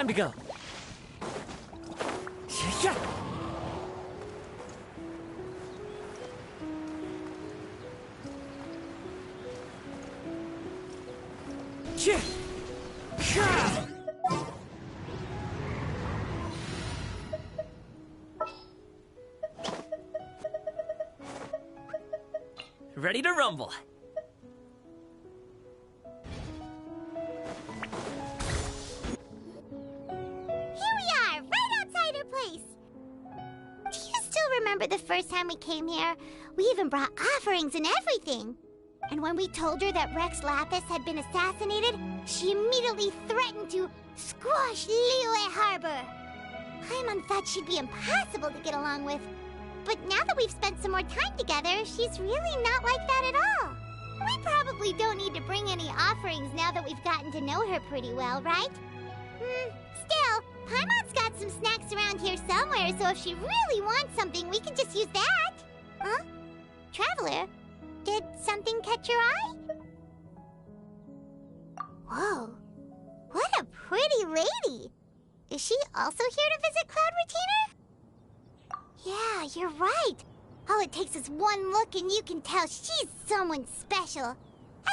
Time to go. Yeah. Yeah. Yeah. Ready to rumble. Remember the first time we came here? We even brought offerings and everything. And when we told her that Rex Lapis had been assassinated, she immediately threatened to squash Liyue Harbor. Paimon thought she'd be impossible to get along with. But now that we've spent some more time together, she's really not like that at all. We probably don't need to bring any offerings now that we've gotten to know her pretty well, right? Still, Paimon's got some snacks around here somewhere, so if she really wants something, we can just use that. Huh? Traveler, did something catch your eye? Whoa, what a pretty lady. Is she also here to visit Cloud Retainer? Yeah, you're right. All it takes is one look and you can tell she's someone special.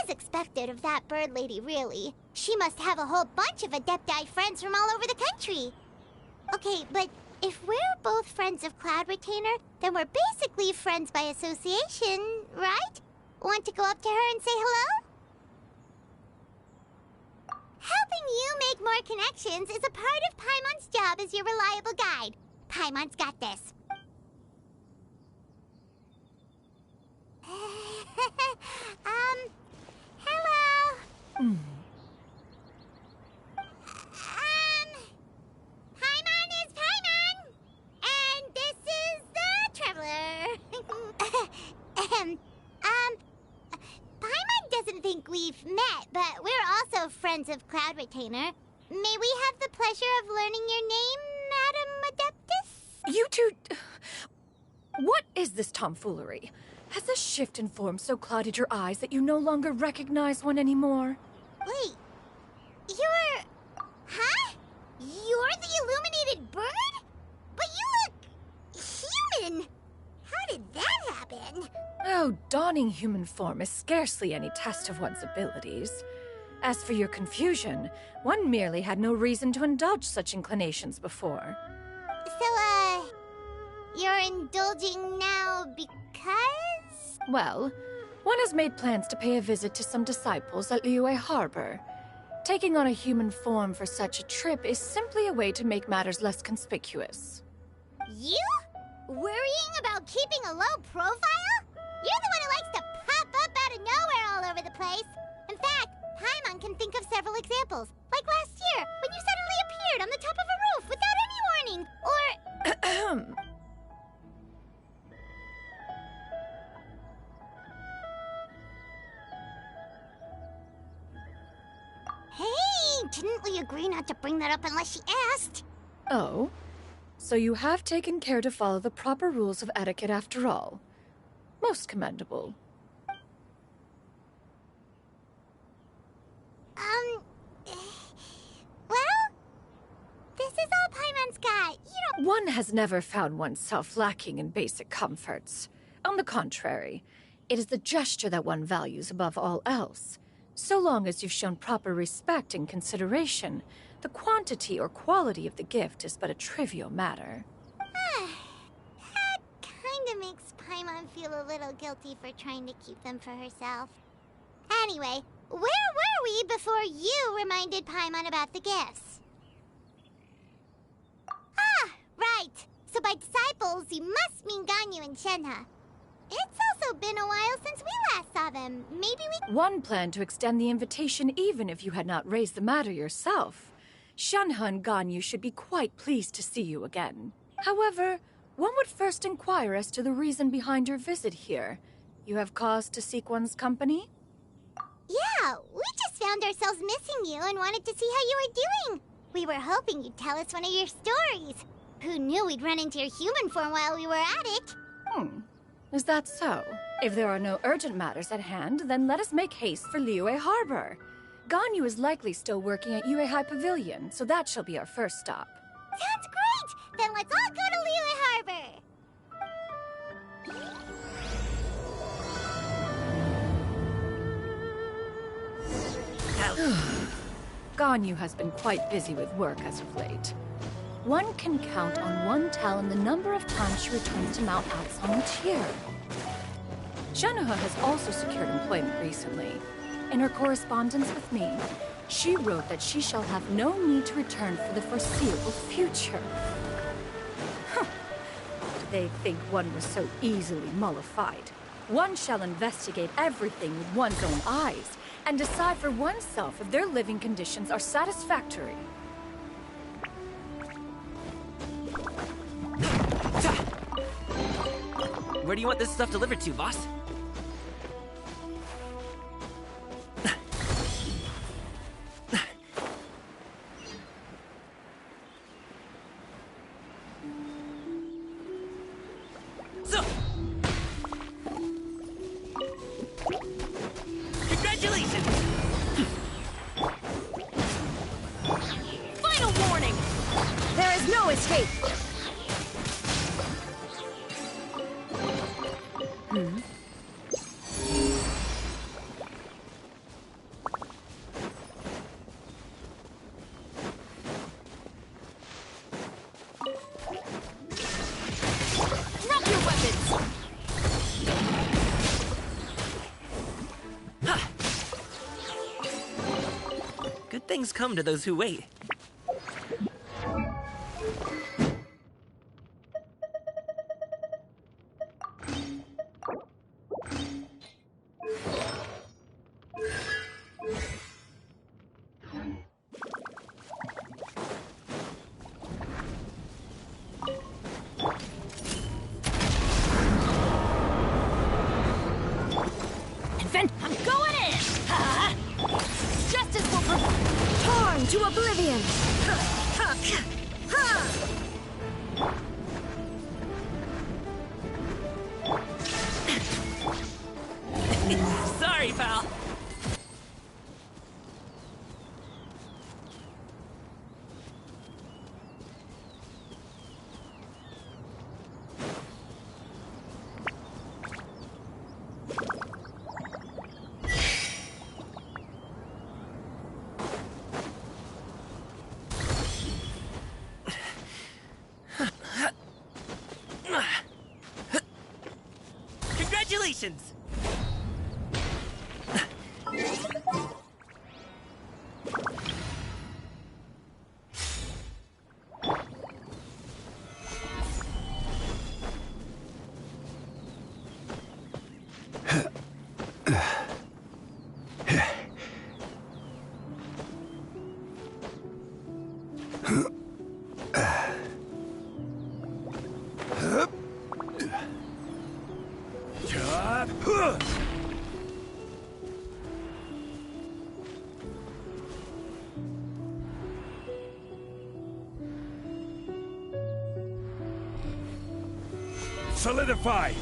As expected of that bird lady, really. She must have a whole bunch of Adepti friends from all over the country. Okay, but if we're both friends of Cloud Retainer, then we're basically friends by association, right? Want to go up to her and say hello? Helping you make more connections is a part of Paimon's job as your reliable guide. Paimon's got this. Hello. Paimon is Paimon, and this is the Traveler. Paimon doesn't think we've met, but we're also friends of Cloud Retainer. May we have the pleasure of learning your name, Madam Adeptus? You two... What is this tomfoolery? Has the shift in form so clouded your eyes that you no longer recognize one anymore? Wait, you're... Huh? You're the illuminated bird? But you look... human! How did that happen? Oh, donning human form is scarcely any test of one's abilities. As for your confusion, one merely had no reason to indulge such inclinations before. So, you're indulging now because? Well, one has made plans to pay a visit to some disciples at Liyue Harbor. Taking on a human form for such a trip is simply a way to make matters less conspicuous. You? Worrying about keeping a low profile? You're the one who likes to pop up out of nowhere all over the place. In fact, Paimon can think of several examples. Like last year, when you suddenly appeared on the top of a roof without any warning. Or... Hey, didn't we agree not to bring that up unless she asked? Oh? So you have taken care to follow the proper rules of etiquette after all. Most commendable. Well, this is all Paimon's got. You don't... One has never found oneself lacking in basic comforts. On the contrary, it is the gesture that one values above all else. So long as you've shown proper respect and consideration, the quantity or quality of the gift is but a trivial matter. That kinda makes Paimon feel a little guilty for trying to keep them for herself. Anyway, where were we before you reminded Paimon about the gifts? Ah, right. So by disciples, you must mean Ganyu and Shenhe. It's also been a while since we last saw them. Maybe we... One planned to extend the invitation even if you had not raised the matter yourself. Shenhe and Ganyu should be quite pleased to see you again. However, one would first inquire as to the reason behind your visit here. You have cause to seek one's company? Yeah, we just found ourselves missing you and wanted to see how you were doing. We were hoping you'd tell us one of your stories. Who knew we'd run into your human form while we were at it? Is that so? If there are no urgent matters at hand, then let us make haste for Liyue Harbor. Ganyu is likely still working at High Pavilion, so that shall be our first stop. Sounds great! Then let's all go to Liyue Harbor! Ganyu has been quite busy with work as of late. One can count on one talon the number of times she returns to Mount Alzhong. Xianyun has also secured employment recently. In her correspondence with me, she wrote that she shall have no need to return for the foreseeable future. Did they think one was so easily mollified? One shall investigate everything with one's own eyes, and decide for oneself if their living conditions are satisfactory. Where do you want this stuff delivered to, boss? So, congratulations! Final warning! There is no escape! Drop your weapons! Ha! Good things come to those who wait. I'm going in! Justice will torn to oblivion! Sorry, pal. Congratulations! Solidify!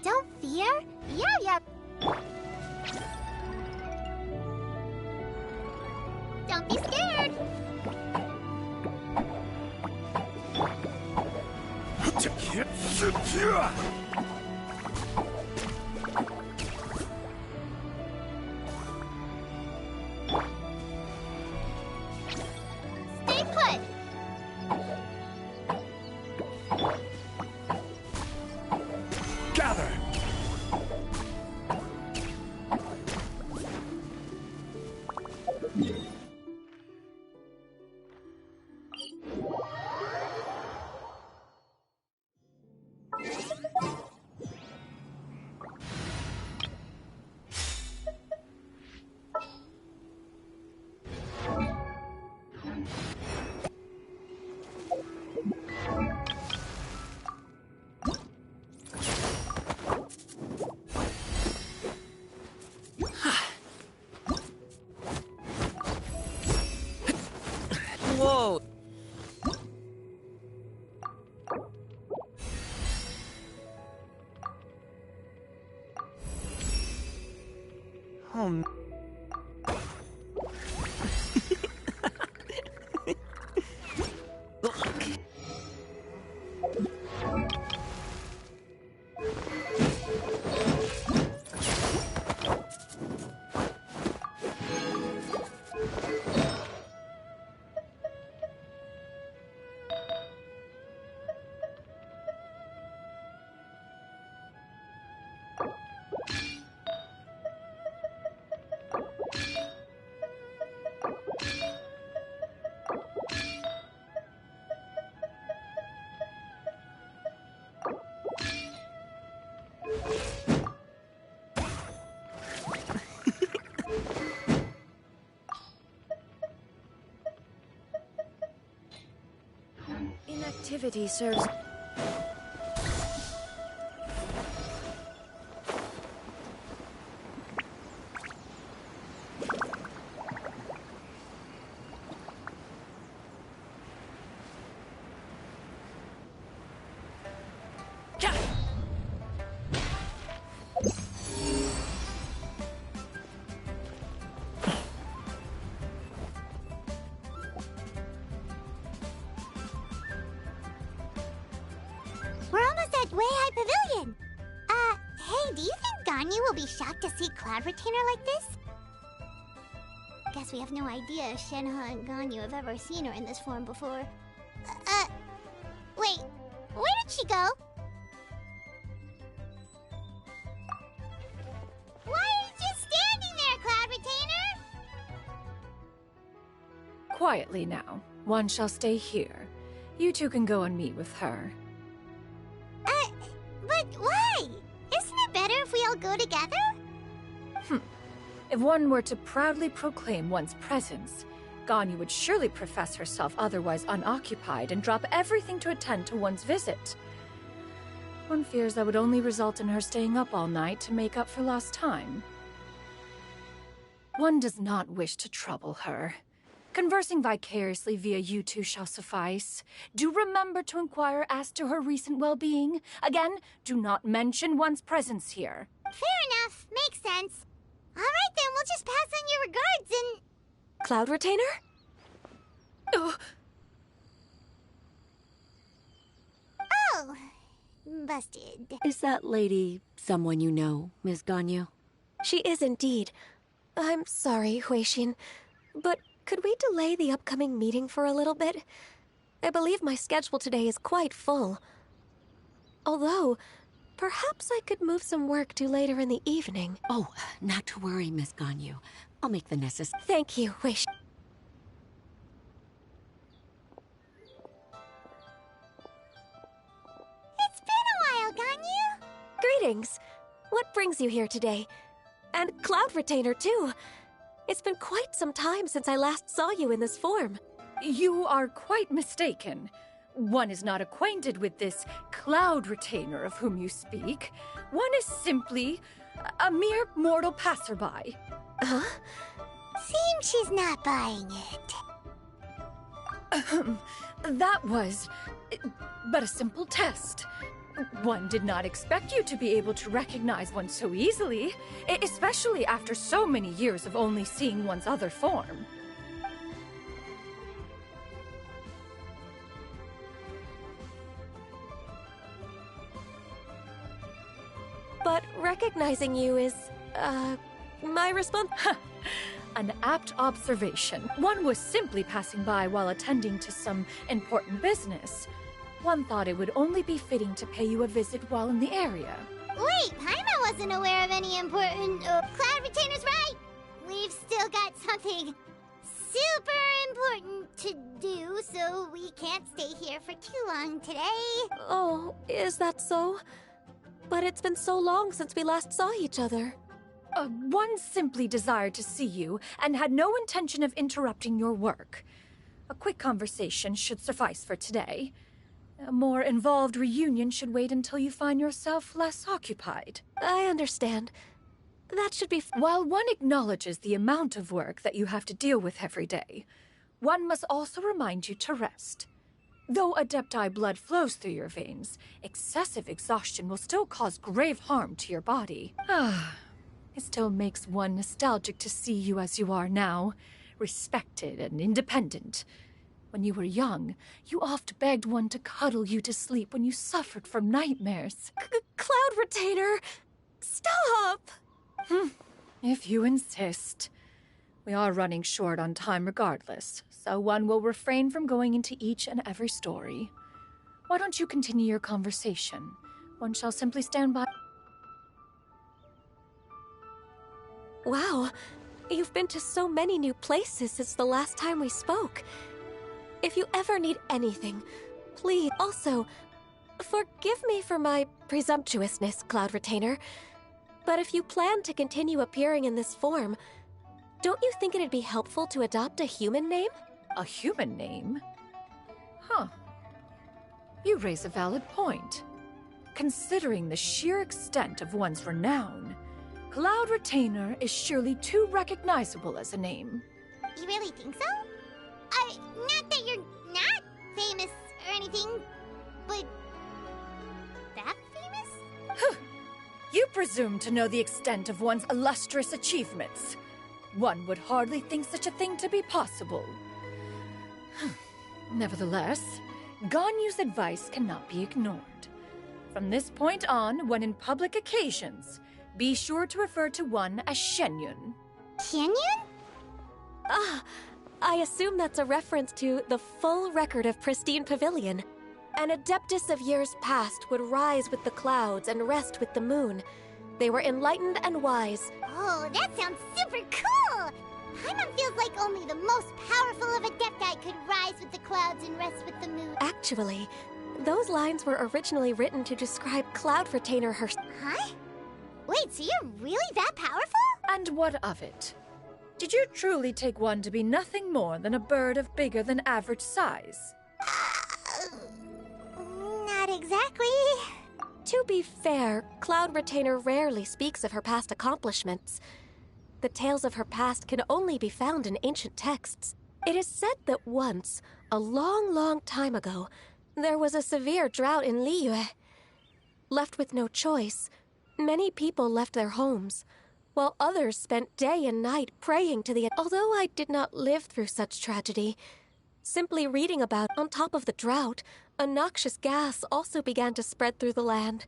Don't fear. Yeah. Don't be scared. Stay put. Gather! Oh, Inactivity serves... We're almost at Way High Pavilion. Hey, do you think Ganyu will be shocked to see Cloud Retainer like this? Guess we have no idea if Shenhe and Ganyu have ever seen her in this form before. Wait, where did she go? Why are you just standing there, Cloud Retainer? Quietly now. One shall stay here. You two can go and meet with her. But why? Isn't it better if we all go together? If one were to proudly proclaim one's presence, Ganyu would surely profess herself otherwise unoccupied and drop everything to attend to one's visit. One fears that would only result in her staying up all night to make up for lost time. One does not wish to trouble her. Conversing vicariously via you two shall suffice. Do remember to inquire as to her recent well-being. Again, do not mention one's presence here. Fair enough. Makes sense. All right, then. We'll just pass on your regards and... Cloud Retainer? Oh, busted. Is that lady someone you know, Miss Ganyu? She is indeed. I'm sorry, Huixin, but could we delay the upcoming meeting for a little bit? I believe my schedule today is quite full. Although, perhaps I could move some work to later in the evening. Oh, not to worry, Miss Ganyu. I'll make the necessary... Thank you, Huixin. It's been a while, Ganyu. Greetings. What brings you here today? And Cloud Retainer, too. It's been quite some time since I last saw you in this form. You are quite mistaken. One is not acquainted with this Cloud Retainer of whom you speak. One is simply a mere mortal passerby. Huh? Seems she's not buying it. That was but a simple test. One did not expect you to be able to recognize one so easily, especially after so many years of only seeing one's other form. But recognizing you is, my response? An apt observation. One was simply passing by while attending to some important business. One thought it would only be fitting to pay you a visit while in the area. Wait, Paimon wasn't aware of any important... Cloud Retainer's right! We've still got something super important to do, so we can't stay here for too long today. Oh, is that so? But it's been so long since we last saw each other. One simply desired to see you and had no intention of interrupting your work. A quick conversation should suffice for today. A more involved reunion should wait until you find yourself less occupied. I understand. That should be... While one acknowledges the amount of work that you have to deal with every day, one must also remind you to rest. Though Adepti blood flows through your veins, excessive exhaustion will still cause grave harm to your body. It still makes one nostalgic to see you as you are now, respected and independent. When you were young, you oft begged one to cuddle you to sleep when you suffered from nightmares. Cloud Retainer! Stop! If you insist. We are running short on time regardless, so one will refrain from going into each and every story. Why don't you continue your conversation? One shall simply stand by. Wow, you've been to so many new places since the last time we spoke. If you ever need anything, please. Also, forgive me for my presumptuousness, Cloud Retainer, but if you plan to continue appearing in this form, don't you think it'd be helpful to adopt a human name? A human name? Huh. You raise a valid point. Considering the sheer extent of one's renown, Cloud Retainer is surely too recognizable as a name. You really think so? Not that you're not famous or anything, but that famous? You presume to know the extent of one's illustrious achievements. One would hardly think such a thing to be possible. Nevertheless, Ganyu's advice cannot be ignored. From this point on, when in public occasions, be sure to refer to one as Xianyun. Xianyun? I assume that's a reference to the full record of Pristine Pavilion. An adeptus of years past would rise with the clouds and rest with the moon. They were enlightened and wise. Oh, that sounds super cool! Paimon feels like only the most powerful of Adepti could rise with the clouds and rest with the moon. Actually, those lines were originally written to describe Cloud Retainer herself. Huh? Wait, so you're really that powerful? And what of it? Did you truly take one to be nothing more than a bird of bigger than average size? Not exactly. To be fair, Cloud Retainer rarely speaks of her past accomplishments. The tales of her past can only be found in ancient texts. It is said that once, a long, long time ago, there was a severe drought in Liyue. Left with no choice, many people left their homes, while others spent day and night praying to the... Although I did not live through such tragedy, simply reading about on top of the drought, a noxious gas also began to spread through the land.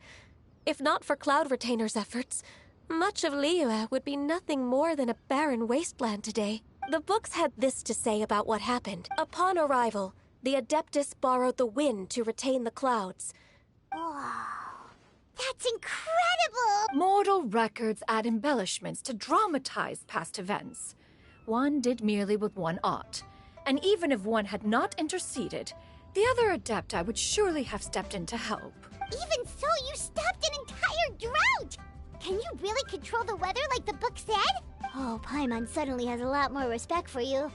If not for Cloud Retainer's efforts, much of Liyue would be nothing more than a barren wasteland today. The books had this to say about what happened. Upon arrival, the Adeptus borrowed the wind to retain the clouds. Wow. That's incredible! Mortal records add embellishments to dramatize past events. One did merely what one ought, and even if one had not interceded, the other Adepti would surely have stepped in to help. Even so, you stopped an entire drought! Can you really control the weather like the book said? Oh, Paimon suddenly has a lot more respect for you.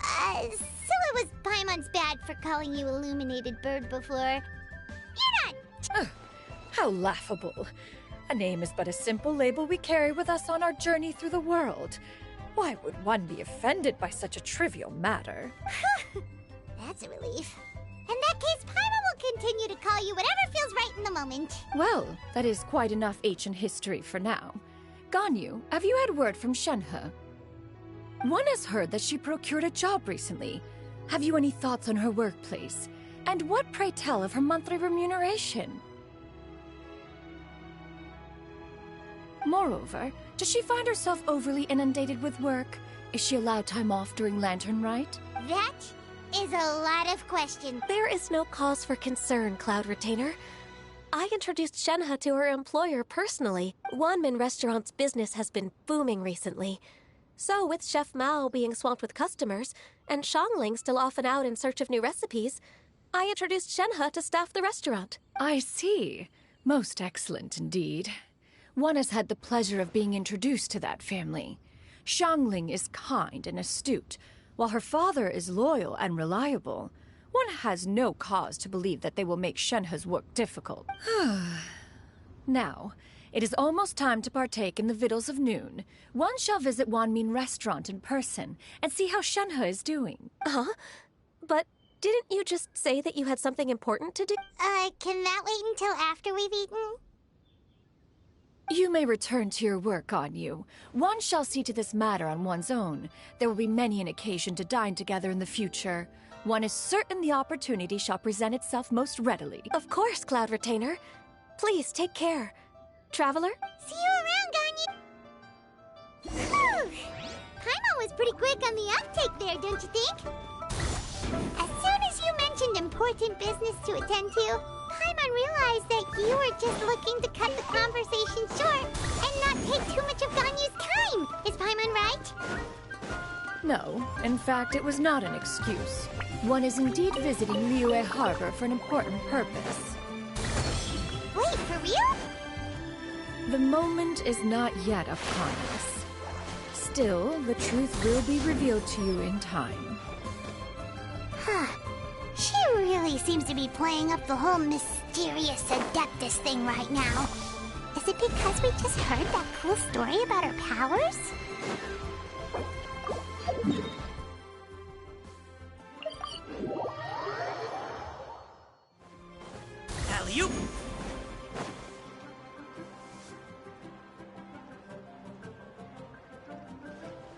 So it was Paimon's bad for calling you Illuminated Bird before. You're not... How laughable. A name is but a simple label we carry with us on our journey through the world. Why would one be offended by such a trivial matter? That's a relief. In that case, Paimon will continue to call you whatever feels right in the moment. Well, that is quite enough ancient history for now. Ganyu, have you had word from Shenhe? One has heard that she procured a job recently. Have you any thoughts on her workplace? And what, pray tell, of her monthly remuneration? Moreover, does she find herself overly inundated with work? Is she allowed time off during Lantern Rite? That is a lot of questions. There is no cause for concern, Cloud Retainer. I introduced Shenhe to her employer personally. Wanmin Restaurant's business has been booming recently. So, with Chef Mao being swamped with customers, and Xiangling still off and out in search of new recipes, I introduced Shenhe to staff the restaurant. I see. Most excellent indeed. One has had the pleasure of being introduced to that family. Xiangling is kind and astute, while her father is loyal and reliable. One has no cause to believe that they will make Shenhe's work difficult. Now, it is almost time to partake in the victuals of noon. One shall visit Wanmin Restaurant in person and see how Shenhe is doing. Huh? But didn't you just say that you had something important to do? Can that wait until after we've eaten? You may return to your work, Xianyun. One shall see to this matter on one's own. There will be many an occasion to dine together in the future. One is certain the opportunity shall present itself most readily. Of course, Cloud Retainer. Please take care. Traveler? See you around, Xianyun. Whew. Paimon was pretty quick on the uptake there, don't you think? As soon as you mentioned important business to attend to, Paimon realized that you were just looking to cut the conversation short and not take too much of Ganyu's time. Is Paimon right? No, in fact, it was not an excuse. One is indeed visiting Liyue Harbor for an important purpose. Wait, for real? The moment is not yet upon us. Still, the truth will be revealed to you in time. Huh. She really seems to be playing up the whole mysterious Adeptus thing right now. Is it because we just heard that cool story about her powers? Alley-oop!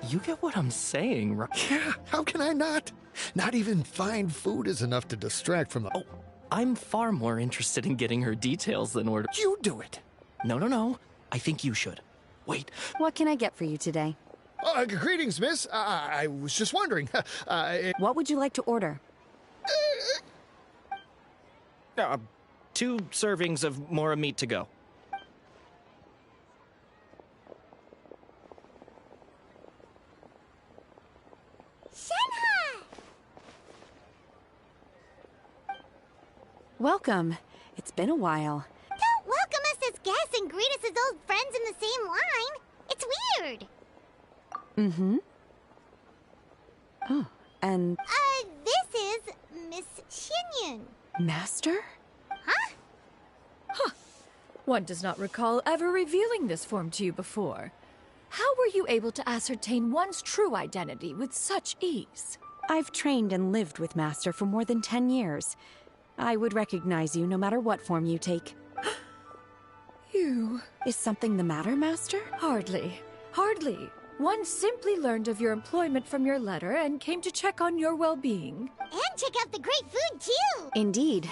You get what I'm saying, right? Yeah, how can I not? Not even fine food is enough to distract from the... Oh, I'm far more interested in getting her details than order. You do it! No. I think you should. Wait. What can I get for you today? Greetings, miss. I was just wondering. What would you like to order? 2 servings of more meat to go. Shenhe! Welcome. It's been a while. Don't welcome us as guests and greet us as old friends in the same line. It's weird. Mm-hmm. Oh, and... This is Miss Xianyun. Master? Huh? One does not recall ever revealing this form to you before. How were you able to ascertain one's true identity with such ease? I've trained and lived with Master for more than 10 years. I would recognize you no matter what form you take. You... Is something the matter, Master? Hardly. One simply learned of your employment from your letter and came to check on your well-being. And check out the great food, too! Indeed.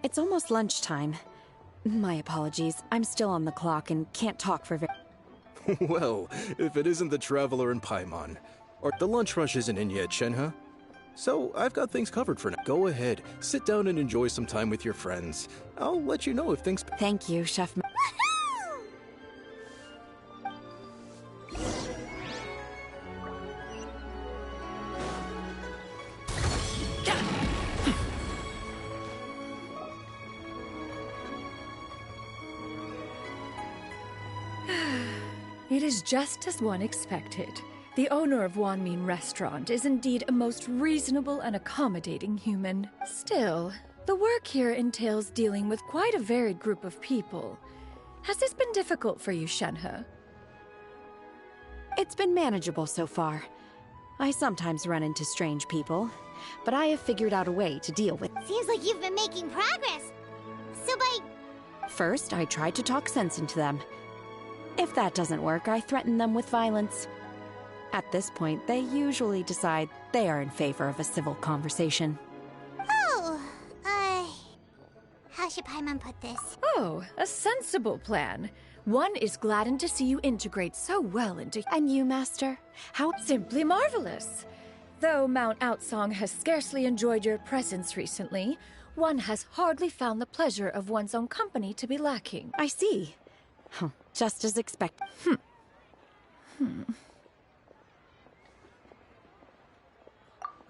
It's almost lunchtime. My apologies. I'm still on the clock and can't talk for very... Well, if it isn't the Traveler and Paimon. Or the lunch rush isn't in yet, Shenhe. So, I've got things covered for now. Go ahead, sit down and enjoy some time with your friends. I'll let you know if things... Thank you, Chef... Woohoo! It is just as one expected. The owner of Wanmin Restaurant is indeed a most reasonable and accommodating human. Still, the work here entails dealing with quite a varied group of people. Has this been difficult for you, Shenhe? It's been manageable so far. I sometimes run into strange people, but I have figured out a way to deal with... Seems like you've been making progress. So by... First, I tried to talk sense into them. If that doesn't work, I threaten them with violence. At this point, they usually decide they are in favor of a civil conversation. Oh, how should Paimon put this? Oh, a sensible plan. One is gladdened to see you integrate so well into... And you, Master? How... Simply marvelous. Though Mount Outsong has scarcely enjoyed your presence recently, one has hardly found the pleasure of one's own company to be lacking. I see. Huh. Just as expected.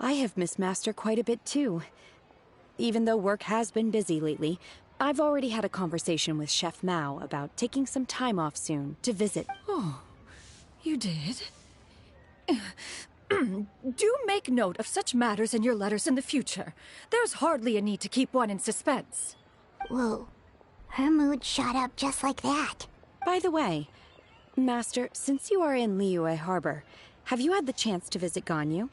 I have missed Master quite a bit, too. Even though work has been busy lately, I've already had a conversation with Chef Mao about taking some time off soon to visit. Oh, you did? Do make note of such matters in your letters in the future. There's hardly a need to keep one in suspense. Whoa. Her mood shot up just like that. By the way, Master, since you are in Liyue Harbor, have you had the chance to visit Ganyu?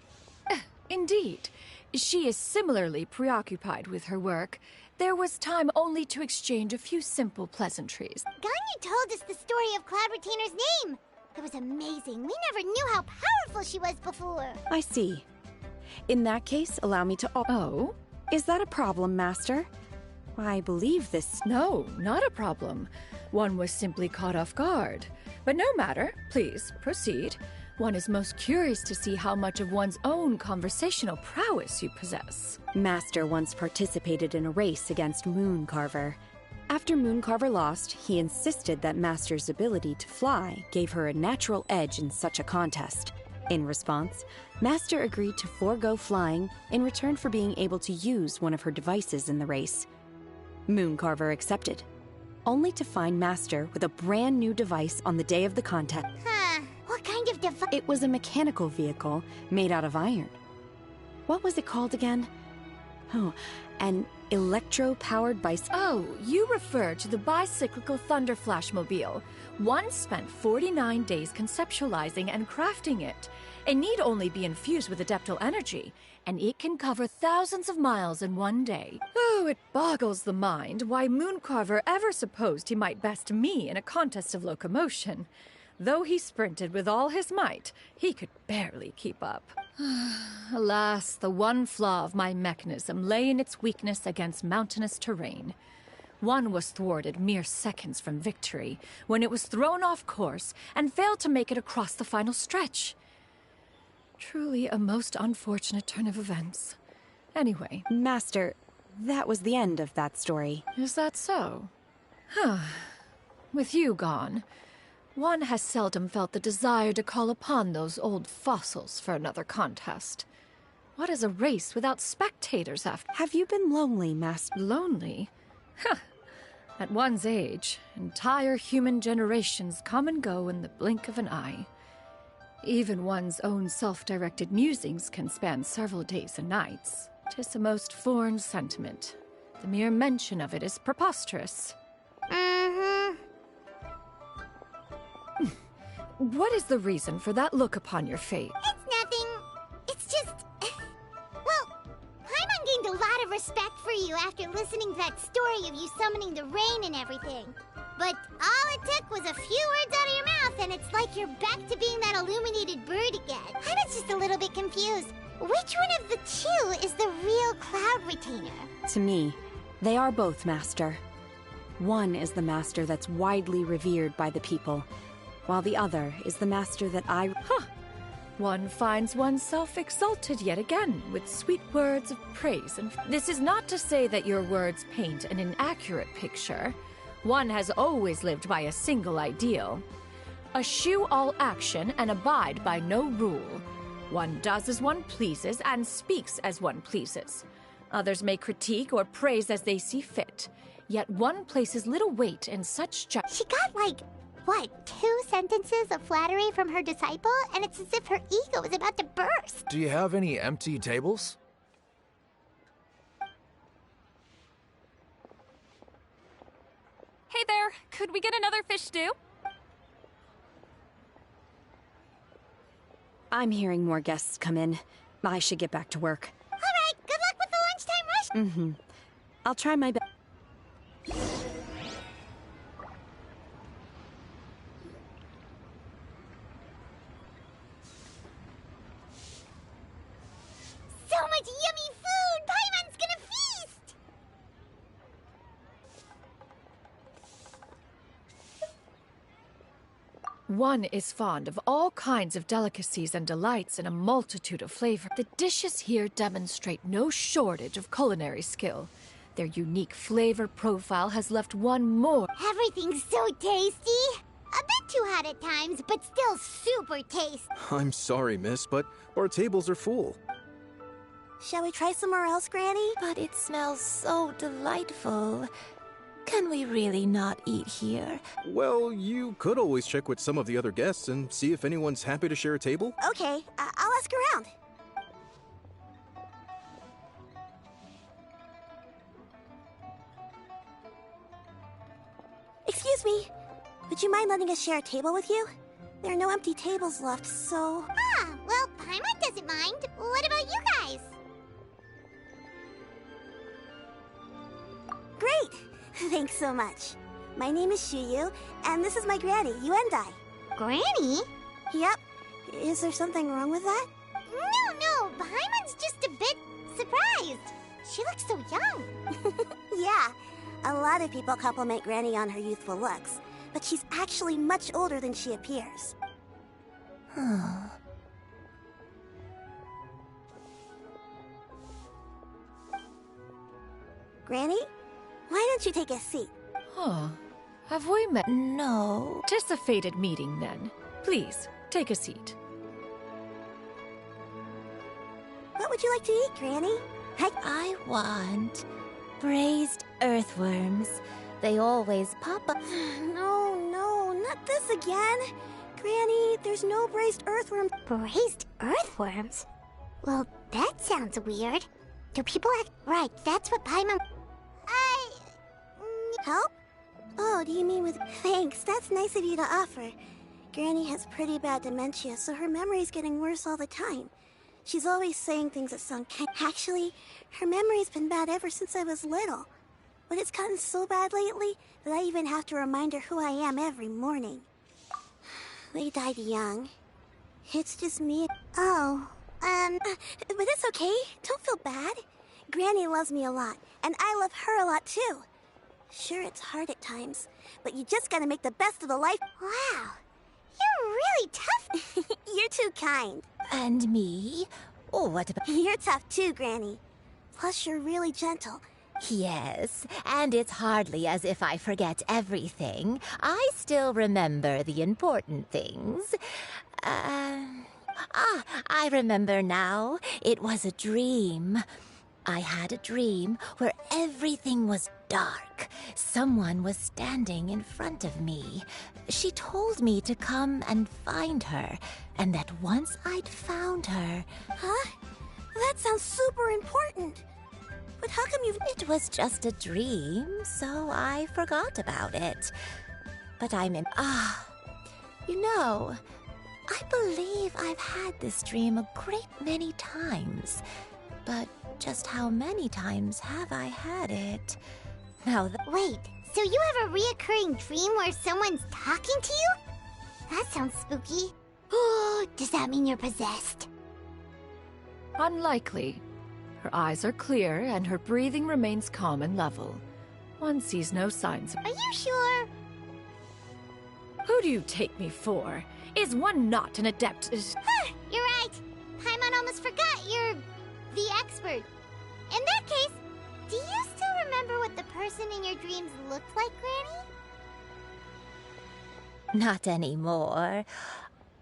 Indeed. She is similarly preoccupied with her work, there was time only to exchange a few simple pleasantries. Ganyu told us the story of Cloud Retainer's name. It was amazing. We never knew how powerful she was before. I see. In that case, allow me to... Oh? Is that a problem, Master? I believe this... No, not a problem. One was simply caught off guard. But no matter. Please, proceed. One is most curious to see how much of one's own conversational prowess you possess. Master once participated in a race against Mooncarver. After Mooncarver lost, he insisted that Master's ability to fly gave her a natural edge in such a contest. In response, Master agreed to forego flying in return for being able to use one of her devices in the race. Mooncarver accepted, only to find Master with a brand new device on the day of the contest. Huh. What kind of device? It was a mechanical vehicle made out of iron. What was it called again? Oh, an electro-powered bicycle. Oh, you refer to the bicyclical Thunder Flashmobile. One spent 49 days conceptualizing and crafting it. It need only be infused with adeptal energy, and it can cover thousands of miles in one day. Oh, it boggles the mind why Mooncarver ever supposed he might best me in a contest of locomotion. Though he sprinted with all his might, he could barely keep up. Alas, the one flaw of my mechanism lay in its weakness against mountainous terrain. One was thwarted mere seconds from victory, when it was thrown off course and failed to make it across the final stretch. Truly a most unfortunate turn of events. Anyway. Master, that was the end of that story. Is that so? Huh. With you gone, one has seldom felt the desire to call upon those old fossils for another contest. What is a race without spectators after? Have you been lonely, Master? Lonely? Huh. At one's age, entire human generations come and go in the blink of an eye. Even one's own self-directed musings can span several days and nights. 'Tis a most foreign sentiment. The mere mention of it is preposterous. What is the reason for that look upon your face? It's nothing. It's just... Well, Paimon gained a lot of respect for you after listening to that story of you summoning the rain and everything. But all it took was a few words out of your mouth, and it's like you're back to being that illuminated bird again. I was just a little bit confused. Which one of the two is the real Cloud Retainer? To me, they are both, Master. One is the Master that's widely revered by the people, while the other is the Master that I... One finds oneself exalted yet again with sweet words of praise, and this is not to say that your words paint an inaccurate picture. One has always lived by a single ideal. Eschew all action and abide by no rule. One does as one pleases and speaks as one pleases. Others may critique or praise as they see fit, yet one places little weight in such She got like... What, 2 sentences of flattery from her disciple? And it's as if her ego is about to burst. Do you have any empty tables? Hey there, could we get another fish stew? I'm hearing more guests come in. I should get back to work. All right, good luck with the lunchtime rush. I'll try my best. So much yummy food! Paimon's gonna feast! One is fond of all kinds of delicacies and delights in a multitude of flavor. The dishes here demonstrate no shortage of culinary skill. Their unique flavor profile has left one more. Everything's so tasty! A bit too hot at times, but still super tasty. I'm sorry, miss, but our tables are full. Shall we try somewhere else, Granny? But it smells so delightful. Can we really not eat here? Well, you could always check with some of the other guests and see if anyone's happy to share a table. Okay, I'll ask around. Excuse me. Would you mind letting us share a table with you? There are no empty tables left, so... Well, Paimon doesn't mind. What about you guys? great! Thanks so much. My name is Xianyun, and this is my granny, Yuendai. Granny? Yep. Is there something wrong with that? No, Paimon's just a bit surprised. She looks so young. Yeah, a lot of people compliment Granny on her youthful looks, but she's actually much older than she appears. Granny, why don't you take a seat? Huh. Have we met? No. Anticipated meeting, then. Please, take a seat. What would you like to eat, Granny? I want braised earthworms. They always pop up. No, not this again. Granny, there's no braised earthworm. Braised earthworms? Well, that sounds weird. Do people act... Right, that's what Paimon... Help? Oh, do you mean with... Thanks, that's nice of you to offer. Granny has pretty bad dementia, so her memory's getting worse all the time. She's always saying things that sound Actually, her memory's been bad ever since I was little. But it's gotten so bad lately that I even have to remind her who I am every morning. They died young. It's just me. Oh, but it's okay. Don't feel bad. Granny loves me a lot, and I love her a lot too. Sure, it's hard at times, but you just gotta make the best of the life. Wow, you're really tough. You're too kind. And me? Oh, what about... You're tough too, Granny. Plus, you're really gentle. Yes, and it's hardly as if I forget everything. I still remember the important things. I remember now. It was a dream. I had a dream where everything was dark. Someone was standing in front of me. She told me to come and find her, and that once I'd found her... Huh? That sounds super important. But how come you've... It was just a dream, so I forgot about it. But I'm in... You know, I believe I've had this dream a great many times. But just how many times have I had it? Now Wait, so you have a reoccurring dream where someone's talking to you? That sounds spooky. Oh, does that mean you're possessed? Unlikely. Her eyes are clear and her breathing remains calm and level. One sees no signs of... Are you sure? Who do you take me for? Is one not an adept? You're right. Paimon almost forgot you're the expert. In that case, do you still remember what the person in your dreams looked like, Granny? Not anymore.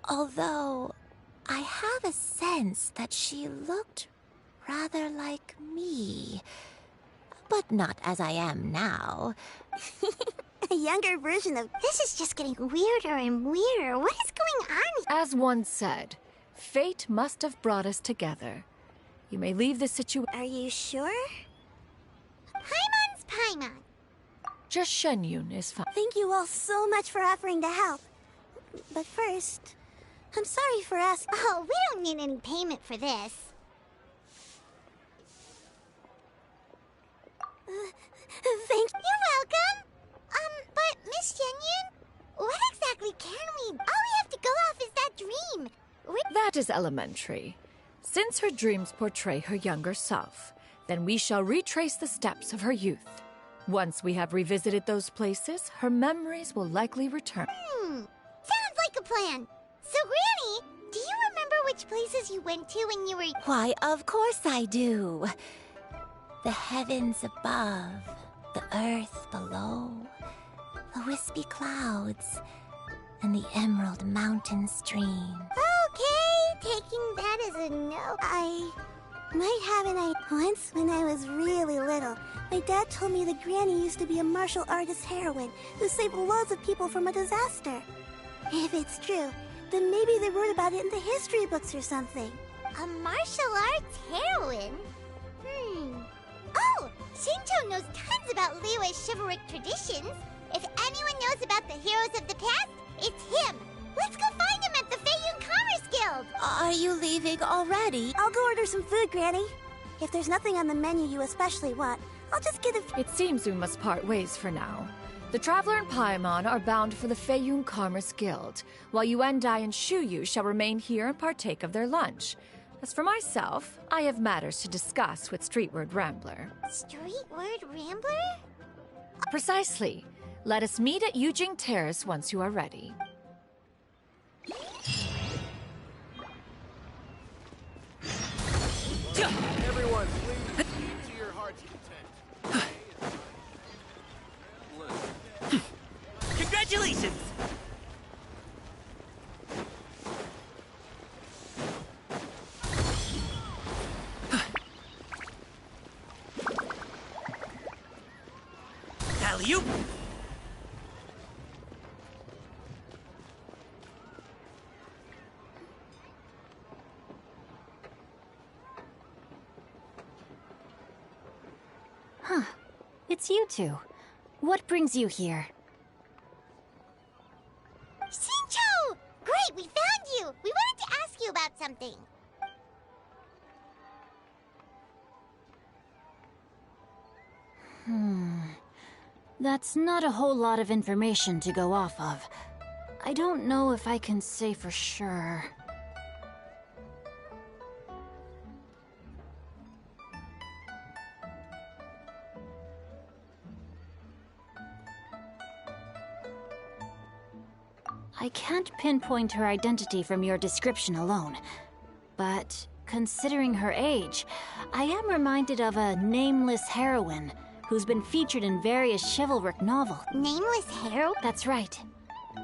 Although, I have a sense that she looked rather like me. But not as I am now. A younger version of... This is just getting weirder and weirder. What is going on? As one said, fate must have brought us together. You may leave the situation... Are you sure? Paimon's Paimon. Just Xianyun is fine. Thank you all so much for offering to help. But first, I'm sorry for asking... Oh, we don't need any payment for this. Thank you. You're welcome. But Miss Xianyun, what exactly can we... All we have to go off is that dream. That is elementary. Since her dreams portray her younger self, then we shall retrace the steps of her youth. Once we have revisited those places, her memories will likely return. Sounds like a plan. So, Granny, do you remember which places you went to when you were... Why, of course I do. The heavens above, the earth below, the wispy clouds, and the emerald mountain stream. Okay, taking that as a no. I might have an idea. Once, when I was really little, my dad told me that Granny used to be a martial artist heroine who saved loads of people from a disaster. If it's true, then maybe they wrote about it in the history books or something. A martial arts heroine? Oh, Shinto knows tons about Liyue's chivalric traditions. If anyone knows about the heroes of the past, it's him. Let's go find him at the Xianyun Commerce Guild. Are you leaving already? I'll go order some food, Granny. If there's nothing on the menu you especially want, I'll just get a... It seems we must part ways for now. The Traveler and Paimon are bound for the Xianyun Commerce Guild, while Yuendai and Shuyu shall remain here and partake of their lunch. As for myself, I have matters to discuss with Streetward Rambler. Streetward Rambler? Precisely. Let us meet at Yujing Terrace once you are ready. Everyone, please eat to your heart's content. Congratulations! Alley-oop! Huh. It's you two. What brings you here? Xingqiu! Great, we found you! We wanted to ask you about something. That's not a whole lot of information to go off of. I don't know if I can say for sure. I can't pinpoint her identity from your description alone, but considering her age, I am reminded of a nameless heroine who's been featured in various chivalric novels. Nameless heroine? That's right.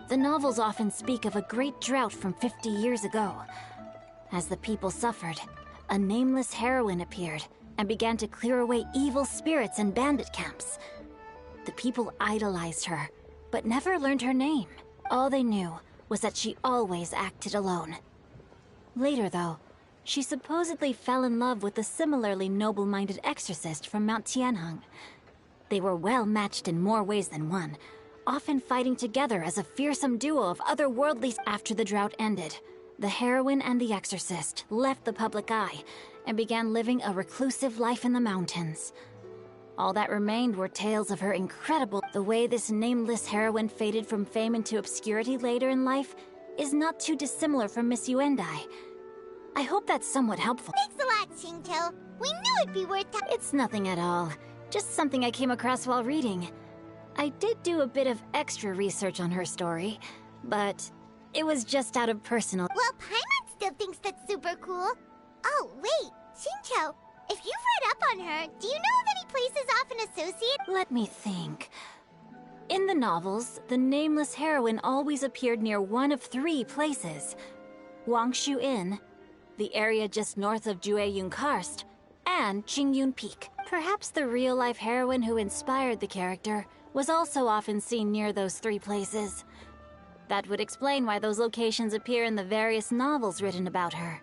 The novels often speak of a great drought from 50 years ago. As the people suffered, a nameless heroine appeared and began to clear away evil spirits in bandit camps. The people idolized her, but never learned her name. All they knew was that she always acted alone. Later, though, she supposedly fell in love with a similarly noble-minded exorcist from Mount Tianheng. They were well matched in more ways than one, often fighting together as a fearsome duo of otherworldly. After the drought ended, the heroine and the exorcist left the public eye and began living a reclusive life in the mountains. All that remained were tales of her incredible... The way this nameless heroine faded from fame into obscurity later in life is not too dissimilar from Miss Yuendai. I hope that's somewhat helpful. Thanks a lot, Xingqiu. We knew it'd be worth it. It's nothing at all. Just something I came across while reading. I did do a bit of extra research on her story, but it was just out of personal... Well, Paimon still thinks that's super cool. Oh, wait, Xingqiu, if you've read up on her, do you know of any places often associated? Let me think. In the novels, the nameless heroine always appeared near one of 3 places. Wangshu Inn, the area just north of Jueyun Karst, and Qingyun Peak. Perhaps the real-life heroine who inspired the character was also often seen near those 3 places. That would explain why those locations appear in the various novels written about her.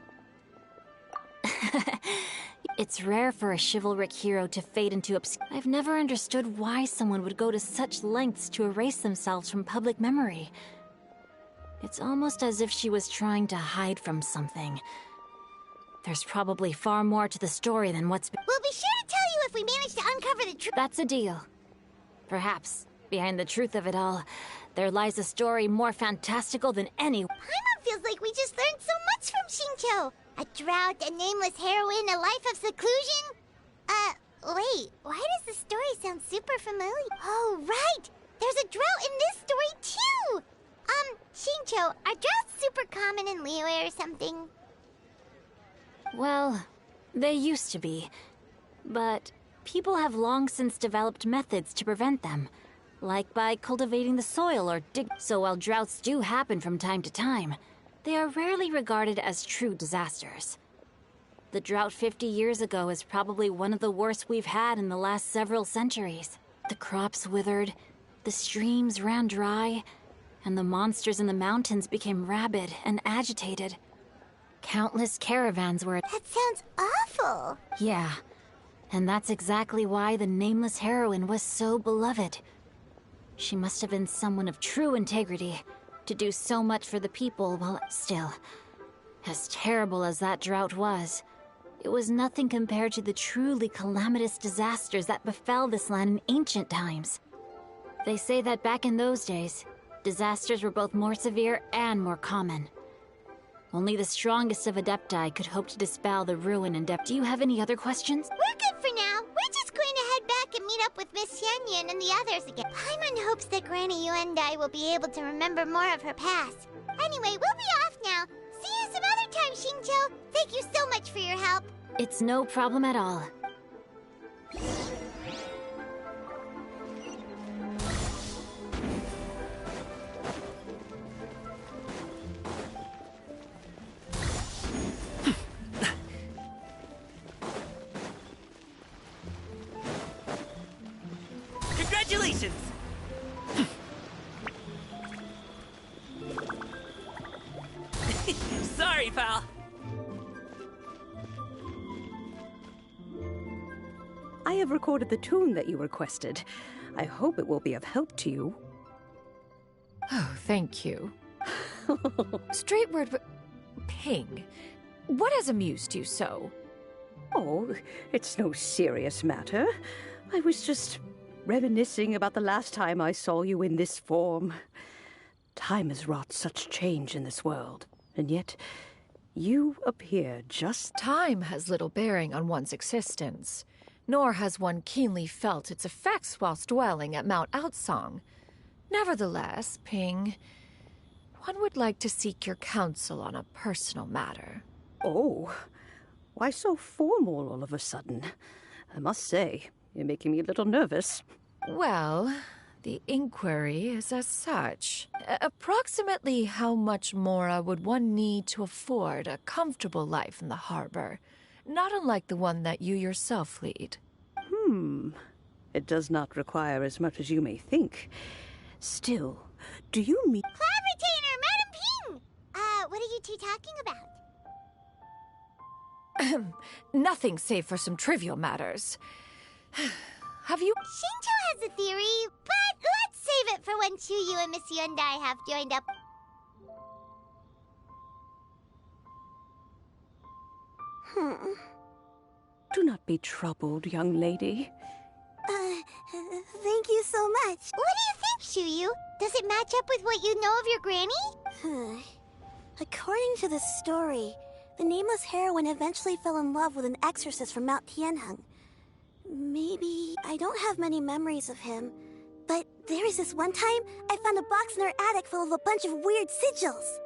It's rare for a chivalric hero to fade into obscurity. I've never understood why someone would go to such lengths to erase themselves from public memory. It's almost as if she was trying to hide from something. There's probably far more to the story than what's been... We'll be sure to tell you if we manage to uncover the truth. That's a deal. Perhaps, behind the truth of it all, there lies a story more fantastical than any... Paimon feels like we just learned so much from Xingqiu. A drought, a nameless heroine, a life of seclusion? Wait, why does the story sound super familiar? Oh, right! There's a drought in this story, too! Xingqiu, are droughts super common in Liyue or something? Well, they used to be. But people have long since developed methods to prevent them. Like by cultivating the soil or dig... So while droughts do happen from time to time, they are rarely regarded as true disasters. The drought 50 years ago is probably one of the worst we've had in the last several centuries. The crops withered, the streams ran dry, and the monsters in the mountains became rabid and agitated. Countless caravans were... That sounds awful! Yeah, and that's exactly why the nameless heroine was so beloved. She must have been someone of true integrity, to do so much for the people while... Still, as terrible as that drought was, it was nothing compared to the truly calamitous disasters that befell this land in ancient times. They say that back in those days, disasters were both more severe and more common. Only the strongest of Adepti could hope to dispel the ruin and Do you have any other questions? We're good for now. We're just going to head back and meet up with Miss Xianyun and the others again. Paimon hopes that Granny Yuendai will be able to remember more of her past. Anyway, we'll be off now. See you some other time, Xingqiu. Thank you so much for your help. It's no problem at all. Congratulations! Sorry, pal. I have recorded the tune that you requested. I hope it will be of help to you. Oh, thank you. Straightward, Ping, what has amused you so? Oh, it's no serious matter. I was just reminiscing about the last time I saw you in this form. Time has wrought such change in this world, and yet you appear just... Time has little bearing on one's existence, nor has one keenly felt its effects whilst dwelling at Mount Outsong. Nevertheless, Ping, one would like to seek your counsel on a personal matter. Oh, why so formal all of a sudden? I must say, you're making me a little nervous. Well, the inquiry is as such. Approximately how much more would one need to afford a comfortable life in the harbor, not unlike the one that you yourself lead? It does not require as much as you may think. Still, do you mean... Cloud Retainer, Madam Ping! What are you two talking about? Nothing save for some trivial matters. Have you... Xingqiu has a theory, but let's save it for when Chuyu and Miss Yuendai have joined up. Do not be troubled, young lady. Thank you so much. What do you think, Chuyu? Does it match up with what you know of your granny? According to the story, the nameless heroine eventually fell in love with an exorcist from Mount Tianheng. Maybe I don't have many memories of him, but there was this one time I found a box in her attic full of a bunch of weird sigils.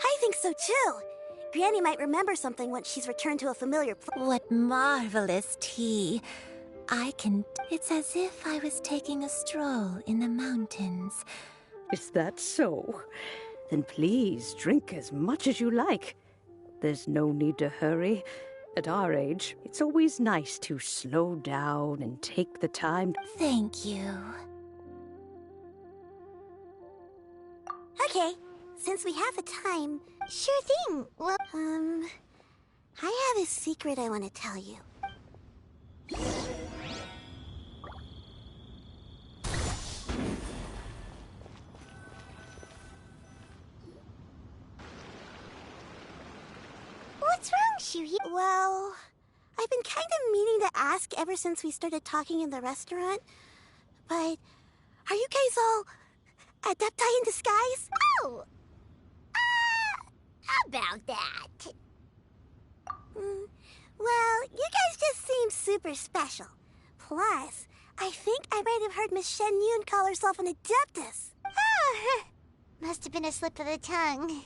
I think so too. Granny might remember something once she's returned to a familiar place. What marvelous tea. It's as if I was taking a stroll in the mountains. Is that so? Then please drink as much as you like. There's no need to hurry. At our age, it's always nice to slow down and take the time. Thank you. Okay, since we have the time... Sure thing. Well, I have a secret I want to tell you. what's wrong, Shuyi? Well, I've been kind of meaning to ask ever since we started talking in the restaurant, but are you guys all Adepti in disguise? Oh! About that. Well, you guys just seem super special. Plus, I think I might have heard Miss Xianyun call herself an Adeptus. Oh, must have been a slip of the tongue.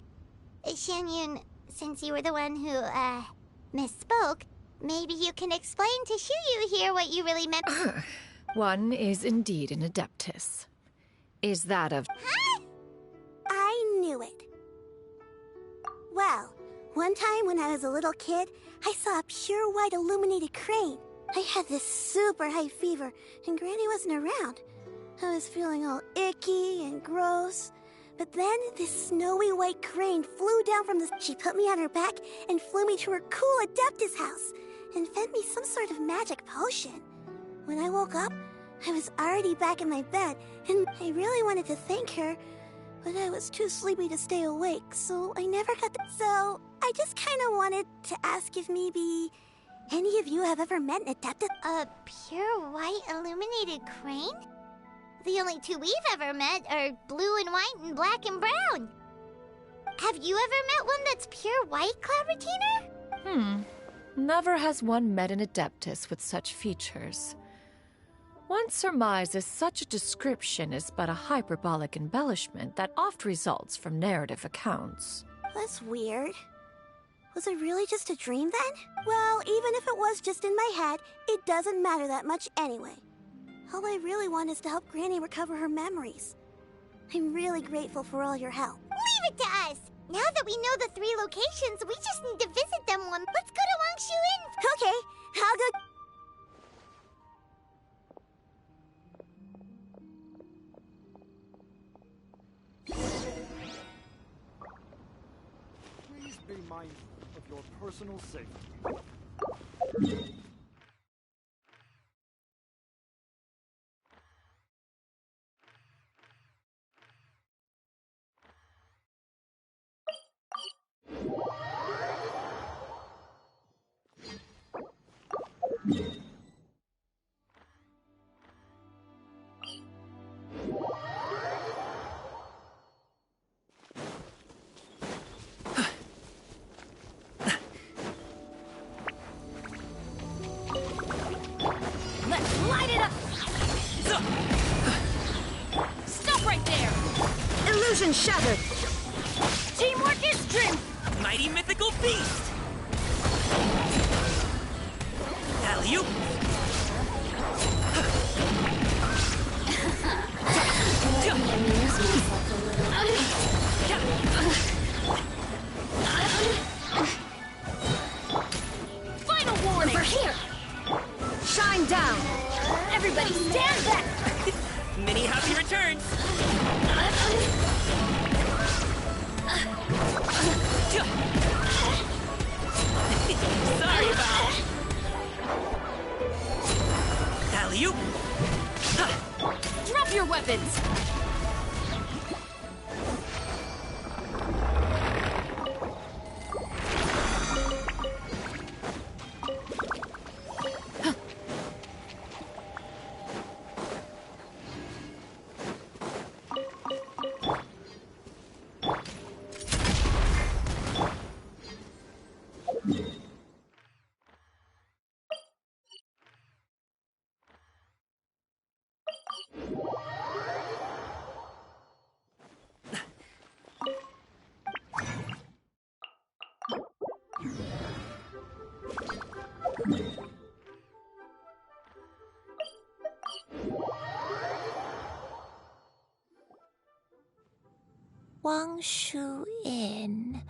Xianyun, since you were the one who, misspoke, maybe you can explain to Shuyu here what you really meant. One is indeed an Adeptus. Is that of... Huh? I knew it. Well, one time when I was a little kid, I saw a pure white illuminated crane. I had this super high fever, and Granny wasn't around. I was feeling all icky and gross. But then this snowy white crane flew down from the... She put me on her back and flew me to her cool Adeptus house and fed me some sort of magic potion. When I woke up, I was already back in my bed, and I really wanted to thank her, but I was too sleepy to stay awake, so I never got So, I just kind of wanted to ask if maybe any of you have ever met an Adeptus? A pure white illuminated crane? The only two we've ever met are blue and white and black and brown. Have you ever met one that's pure white, Cloud Retainer? Never has one met an Adeptus with such features. One surmises such a description is but a hyperbolic embellishment that oft results from narrative accounts. That's weird. Was it really just a dream then? Well, even if it was just in my head, it doesn't matter that much anyway. All I really want is to help Granny recover her memories. I'm really grateful for all your help. Leave it to us! Now that we know the 3 locations, we just need to visit them one. Let's go to Wangshuin! Okay, I'll go. Please be mindful of your personal safety. Let's light it up! Stop right there! Illusion shattered! Teamwork is strength! Mighty mythical beast! Alley-oop! Final warning! Over here! Shine down! Everybody stand back! Many happy returns! Sorry, Val! Alley-oop! Drop your weapons! Wangshuin.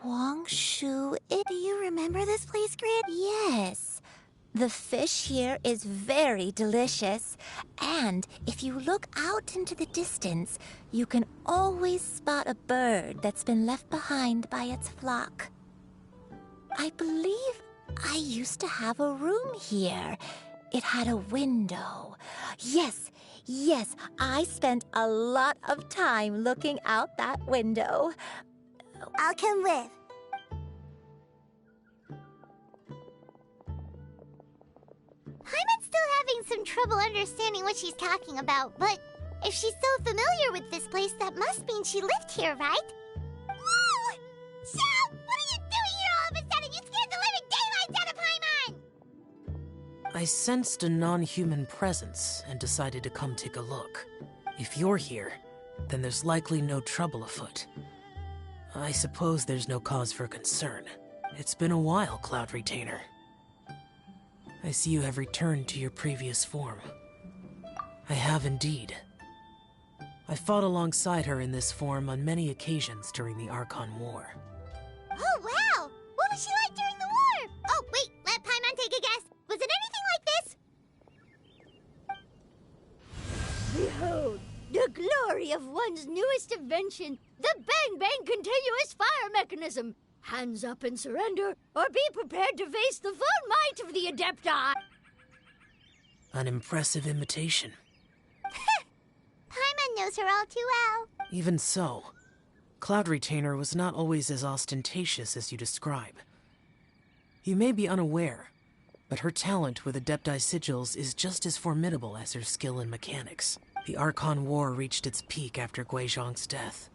Wangshuin. Do you remember this place, Gran? Yes. The fish here is very delicious. And if you look out into the distance, you can always spot a bird that's been left behind by its flock. I believe I used to have a room here. It had a window. Yes, I spent a lot of time looking out that window. I'll come with. Paimon's still having some trouble understanding what she's talking about, but if she's so familiar with this place, that must mean she lived here, right? Whoa! Shao! What are you doing here all of a sudden? You scared the living daylights out of Paimon! I sensed a non-human presence and decided to come take a look. If you're here, then there's likely no trouble afoot. I suppose there's no cause for concern. It's been a while, Cloud Retainer. I see you have returned to your previous form. I have indeed. I fought alongside her in this form on many occasions during the Archon War. Oh, wow! What was she like during the war? Oh, wait, let Paimon take a guess. Was it anything like this? Behold, the glory of one's newest invention, the Bang Bang Continuous Fire Mechanism. Hands up and surrender, or be prepared to face the full might of the Adepti. An impressive imitation. Paimon knows her all too well. Even so, Cloud Retainer was not always as ostentatious as you describe. You may be unaware, but her talent with Adepti sigils is just as formidable as her skill in mechanics. The Archon War reached its peak after Guizhong's death.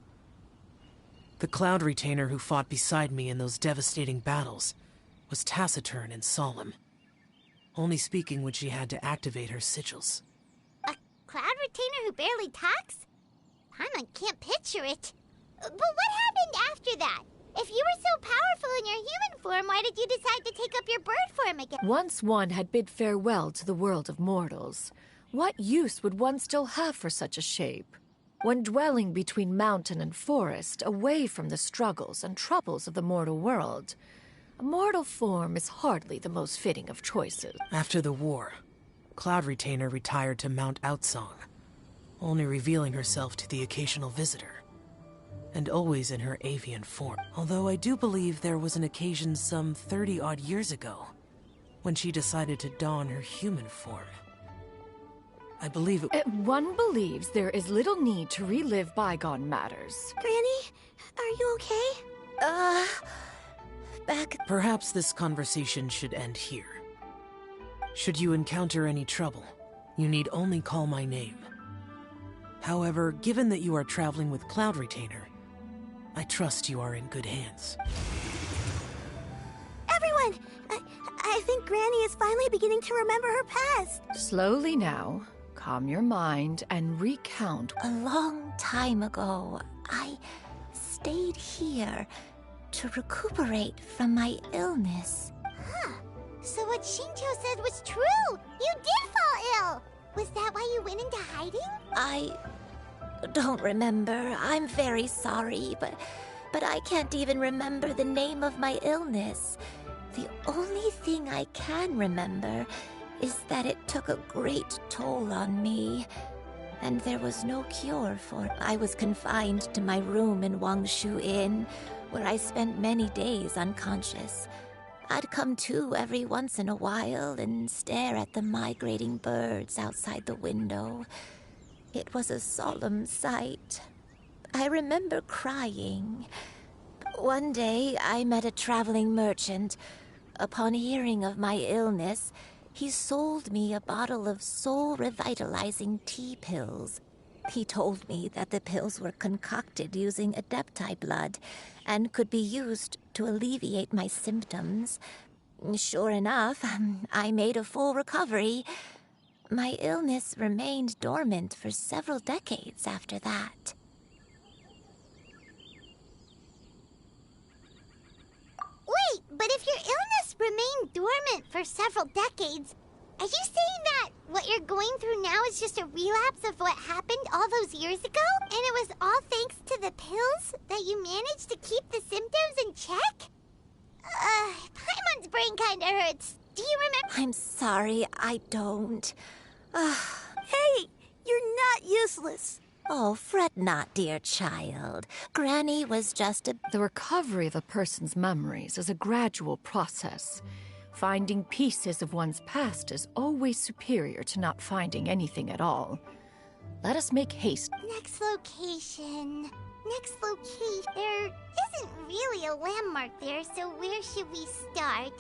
The Cloud Retainer who fought beside me in those devastating battles was taciturn and solemn, only speaking when she had to activate her sigils. A Cloud Retainer who barely talks? Paimon can't picture it. But what happened after that? If you were so powerful in your human form, why did you decide to take up your bird form again? Once one had bid farewell to the world of mortals, what use would one still have for such a shape? When dwelling between mountain and forest, away from the struggles and troubles of the mortal world, a mortal form is hardly the most fitting of choices. After the war, Cloud Retainer retired to Mount Outsong, only revealing herself to the occasional visitor, and always in her avian form. Although I do believe there was an occasion some 30-odd years ago, when she decided to don her human form. I believe it... One believes there is little need to relive bygone matters. Granny, are you okay? Back... Perhaps this conversation should end here. Should you encounter any trouble, you need only call my name. However, given that you are traveling with Cloud Retainer, I trust you are in good hands. Everyone! I think Granny is finally beginning to remember her past. Slowly now. Calm your mind and recount. A long time ago, I stayed here to recuperate from my illness. Huh. So what Shinto said was true! You did fall ill! Was that why you went into hiding? I don't remember. I'm very sorry, but I can't even remember the name of my illness. The only thing I can remember is that it took a great toll on me, and there was no cure for it. I was confined to my room in Wangshu Inn, where I spent many days unconscious. I'd come to every once in a while and stare at the migrating birds outside the window. It was a solemn sight. I remember crying. One day, I met a traveling merchant. Upon hearing of my illness, he sold me a bottle of soul-revitalizing tea pills. He told me that the pills were concocted using Adepti blood and could be used to alleviate my symptoms. Sure enough, I made a full recovery. My illness remained dormant for several decades after that. Wait, but if your illness remained dormant for several decades, are you saying that what you're going through now is just a relapse of what happened all those years ago? And it was all thanks to the pills that you managed to keep the symptoms in check? Paimon's brain kinda hurts. Do you remember? I'm sorry, I don't. Hey, you're not useless. Oh, fret not, dear child. Granny was just a... The recovery of a person's memories is a gradual process. Finding pieces of one's past is always superior to not finding anything at all. Let us make haste. Next location. There isn't really a landmark there, so where should we start?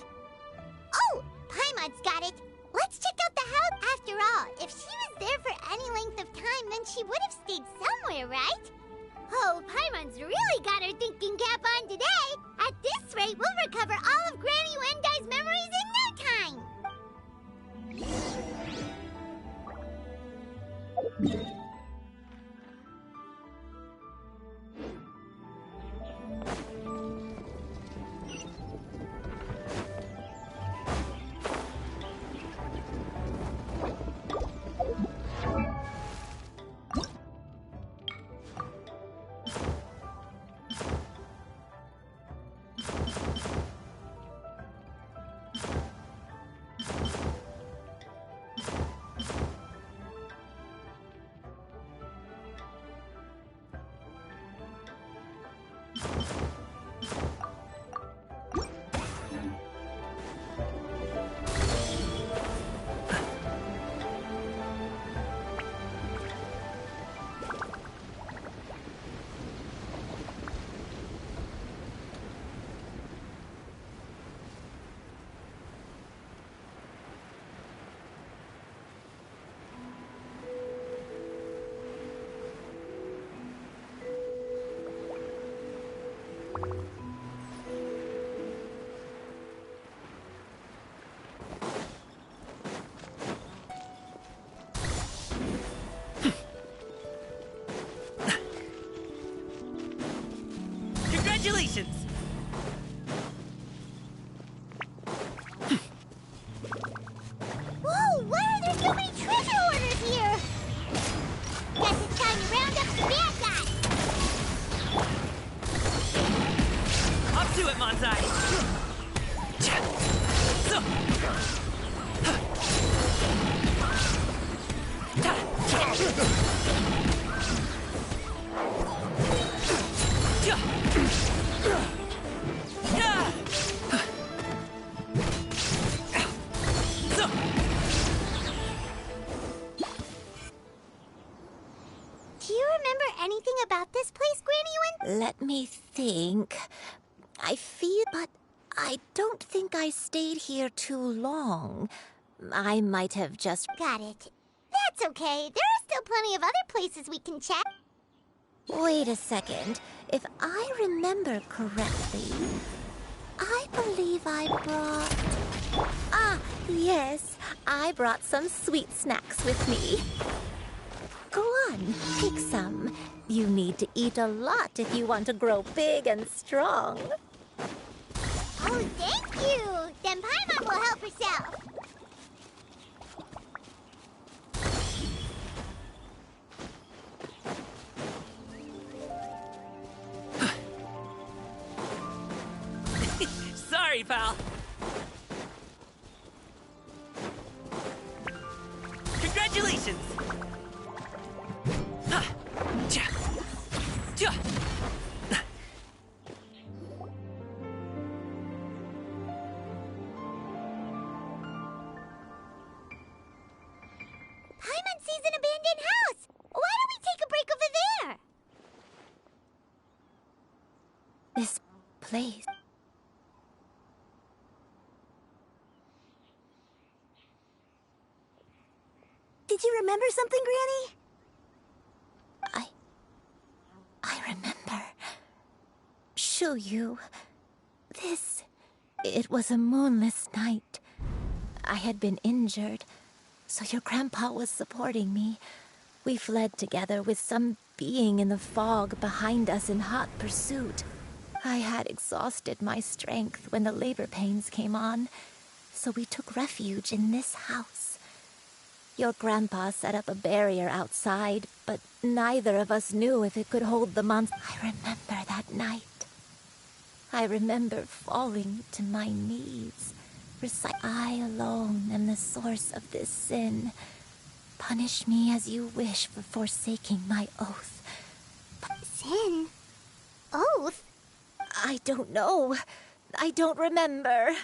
Oh, Paimon's got it. Let's check out the house. After all, if she was there for any length of time, then she would have stayed somewhere, right? Oh, Paimon's really got her thinking cap on today. At this rate, we'll recover all of Granny Wendai's memories in no time. Congratulations! Whoa, why are there so many treasure orders here? Guess it's time to round up the bad guys. Up to it, Manzai! Do you remember anything about this place, Granny Wen? Let me think. I feel, but I don't think I stayed here too long. I might have just... Got it. That's okay. There are still plenty of other places we can check. Wait a second. If I remember correctly, I believe I brought... Ah, yes. I brought some sweet snacks with me. Go on, take some. You need to eat a lot if you want to grow big and strong. Oh, thank you. Then Paimon will help herself. Sorry, pal. Congratulations! Paimon sees an abandoned house. Why don't we take a break over there? This place... Did you remember something, Granny? I remember. Xianyun. It was a moonless night. I had been injured, so your grandpa was supporting me. We fled together with some being in the fog behind us in hot pursuit. I had exhausted my strength when the labor pains came on, so we took refuge in this house. Your grandpa set up a barrier outside, but neither of us knew if it could hold the monster. I remember that night. I remember falling to my knees, I alone am the source of this sin. Punish me as you wish for forsaking my oath. Sin? Oath? I don't know. I don't remember.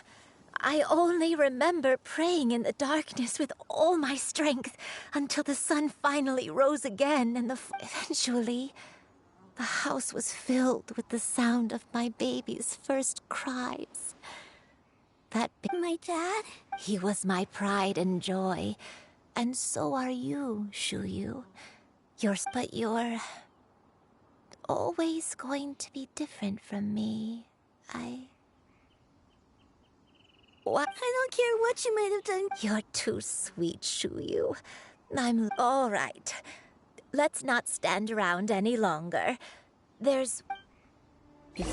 I only remember praying in the darkness with all my strength until the sun finally rose again and eventually the house was filled with the sound of my baby's first cries. My dad? He was my pride and joy, and so are you, Xianyun. But you're always going to be different from me. What? I don't care what you might have done. You're too sweet, Xianyun. I'm all right. Let's not stand around any longer. If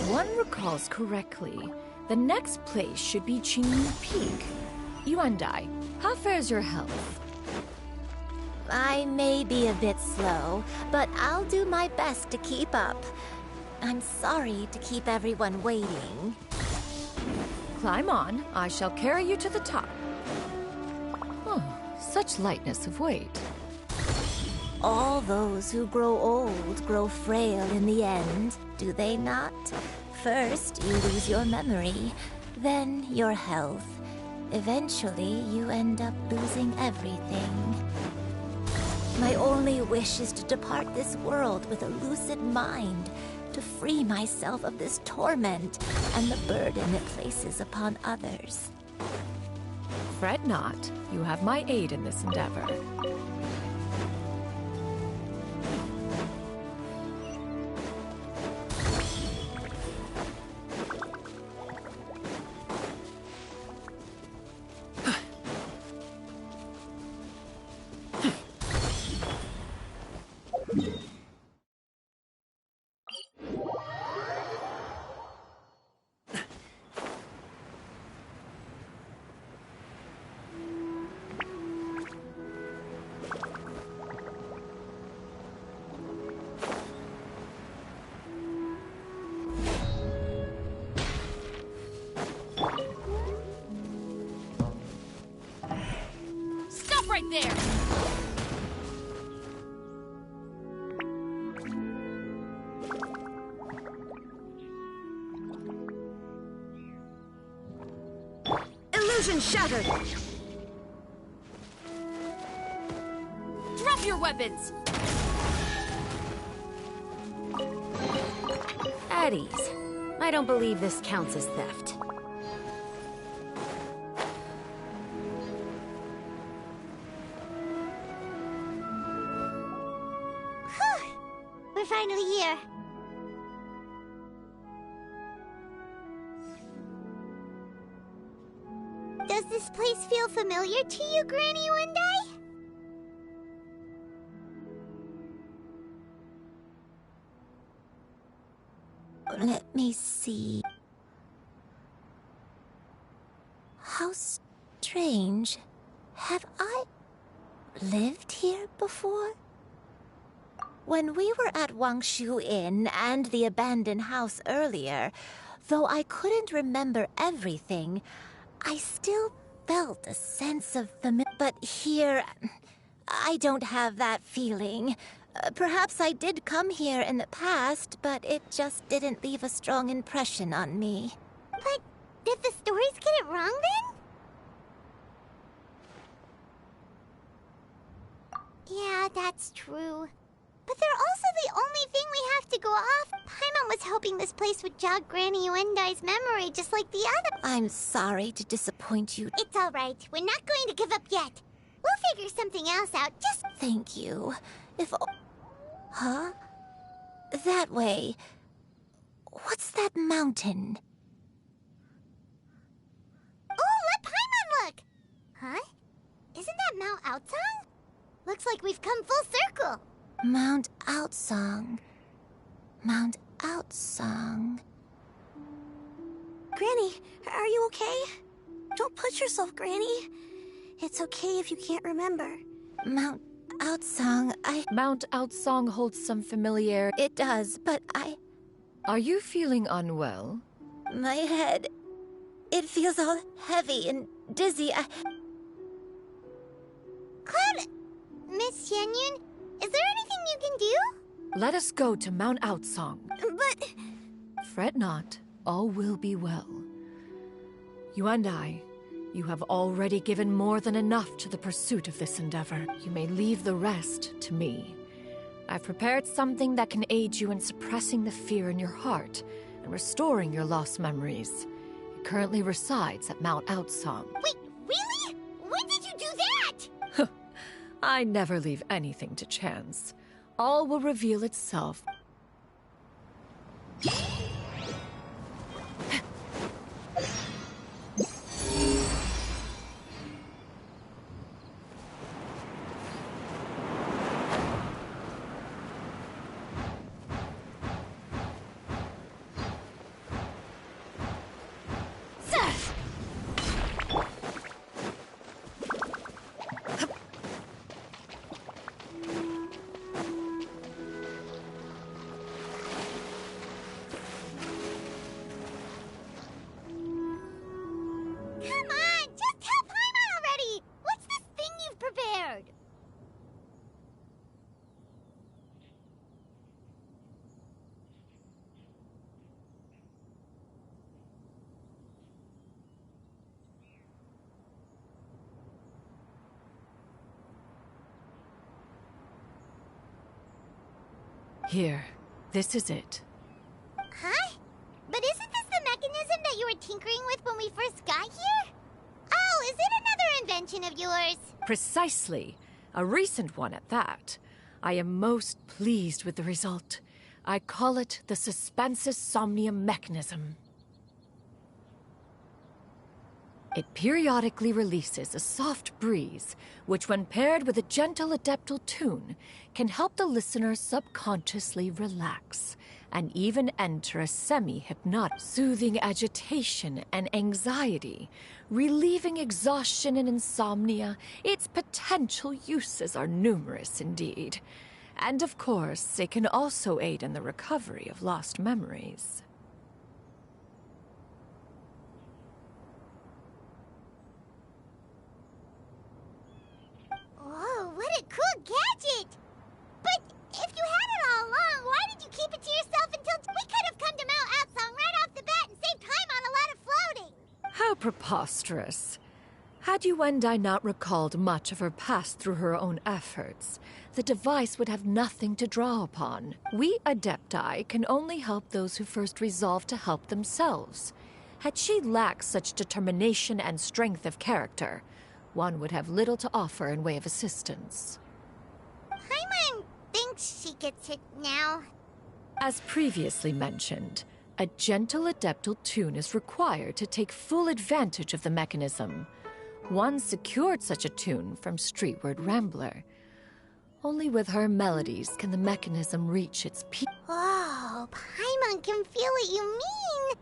one recalls correctly, the next place should be Xianyun Peak. Yuandai, how fares your health? I may be a bit slow, but I'll do my best to keep up. I'm sorry to keep everyone waiting. Climb on. I shall carry you to the top. Oh, such lightness of weight. All those who grow old grow frail in the end, do they not? First, you lose your memory, then your health. Eventually, you end up losing everything. My only wish is to depart this world with a lucid mind, to free myself of this torment and the burden it places upon others. Fret not. You have my aid in this endeavor. Illusion shattered! Drop your weapons! At ease. I don't believe this counts as theft. We're finally here. Does this place feel familiar to you, Granny Wendai? Let me see. How strange. Have I lived here before? When we were at Wangshu Inn and the abandoned house earlier, though I couldn't remember everything, I still felt a sense of But here, I don't have that feeling. Perhaps I did come here in the past, but it just didn't leave a strong impression on me. But did the stories get it wrong then? Yeah, that's true. But they're also the only thing we have to go off. Paimon was hoping this place would jog Granny Wendai's memory just like the other. I'm sorry to disappoint you. It's all right. We're not going to give up yet. We'll figure something else out. Just... Thank you. Huh? That way. What's that mountain? Oh, let Paimon look! Huh? Isn't that Mount Outsang? Looks like we've come full circle. Mount Outsang. Mount Outsang. Granny, are you okay? Don't push yourself, Granny. It's okay if you can't remember. Mount Outsang, Mount Outsang holds some familiarity. It does, but Are you feeling unwell? My head... It feels all heavy and dizzy. Cloud... Miss Xianyun, is there anything you can do? Let us go to Mount Outsang. But... Fret not. All will be well. You and I, you have already given more than enough to the pursuit of this endeavor. You may leave the rest to me. I've prepared something that can aid you in suppressing the fear in your heart and restoring your lost memories. It currently resides at Mount Outsang. Wait, really? When did you do that? I never leave anything to chance. All will reveal itself. Here, this is it. Huh? But isn't this the mechanism that you were tinkering with when we first got here? Oh, is it another invention of yours? Precisely. A recent one at that. I am most pleased with the result. I call it the Suspensus Somnium mechanism. It periodically releases a soft breeze, which when paired with a gentle adeptal tune, can help the listener subconsciously relax, and even enter a semi-hypnotic, soothing agitation and anxiety, relieving exhaustion and insomnia. Its potential uses are numerous indeed. And of course, it can also aid in the recovery of lost memories. Whoa, what a cool gadget! But if you had it all along, why did you keep it to yourself until... We could have come to Mount Outsang right off the bat and saved time on a lot of floating! How preposterous. Had Yuendai not recalled much of her past through her own efforts, the device would have nothing to draw upon. We Adepti can only help those who first resolve to help themselves. Had she lacked such determination and strength of character, one would have little to offer in way of assistance. Paimon thinks she gets it now. As previously mentioned, a gentle adeptal tune is required to take full advantage of the mechanism. One secured such a tune from Streetward Rambler. Only with her melodies can the mechanism reach its peak. Oh, Paimon can feel what you mean.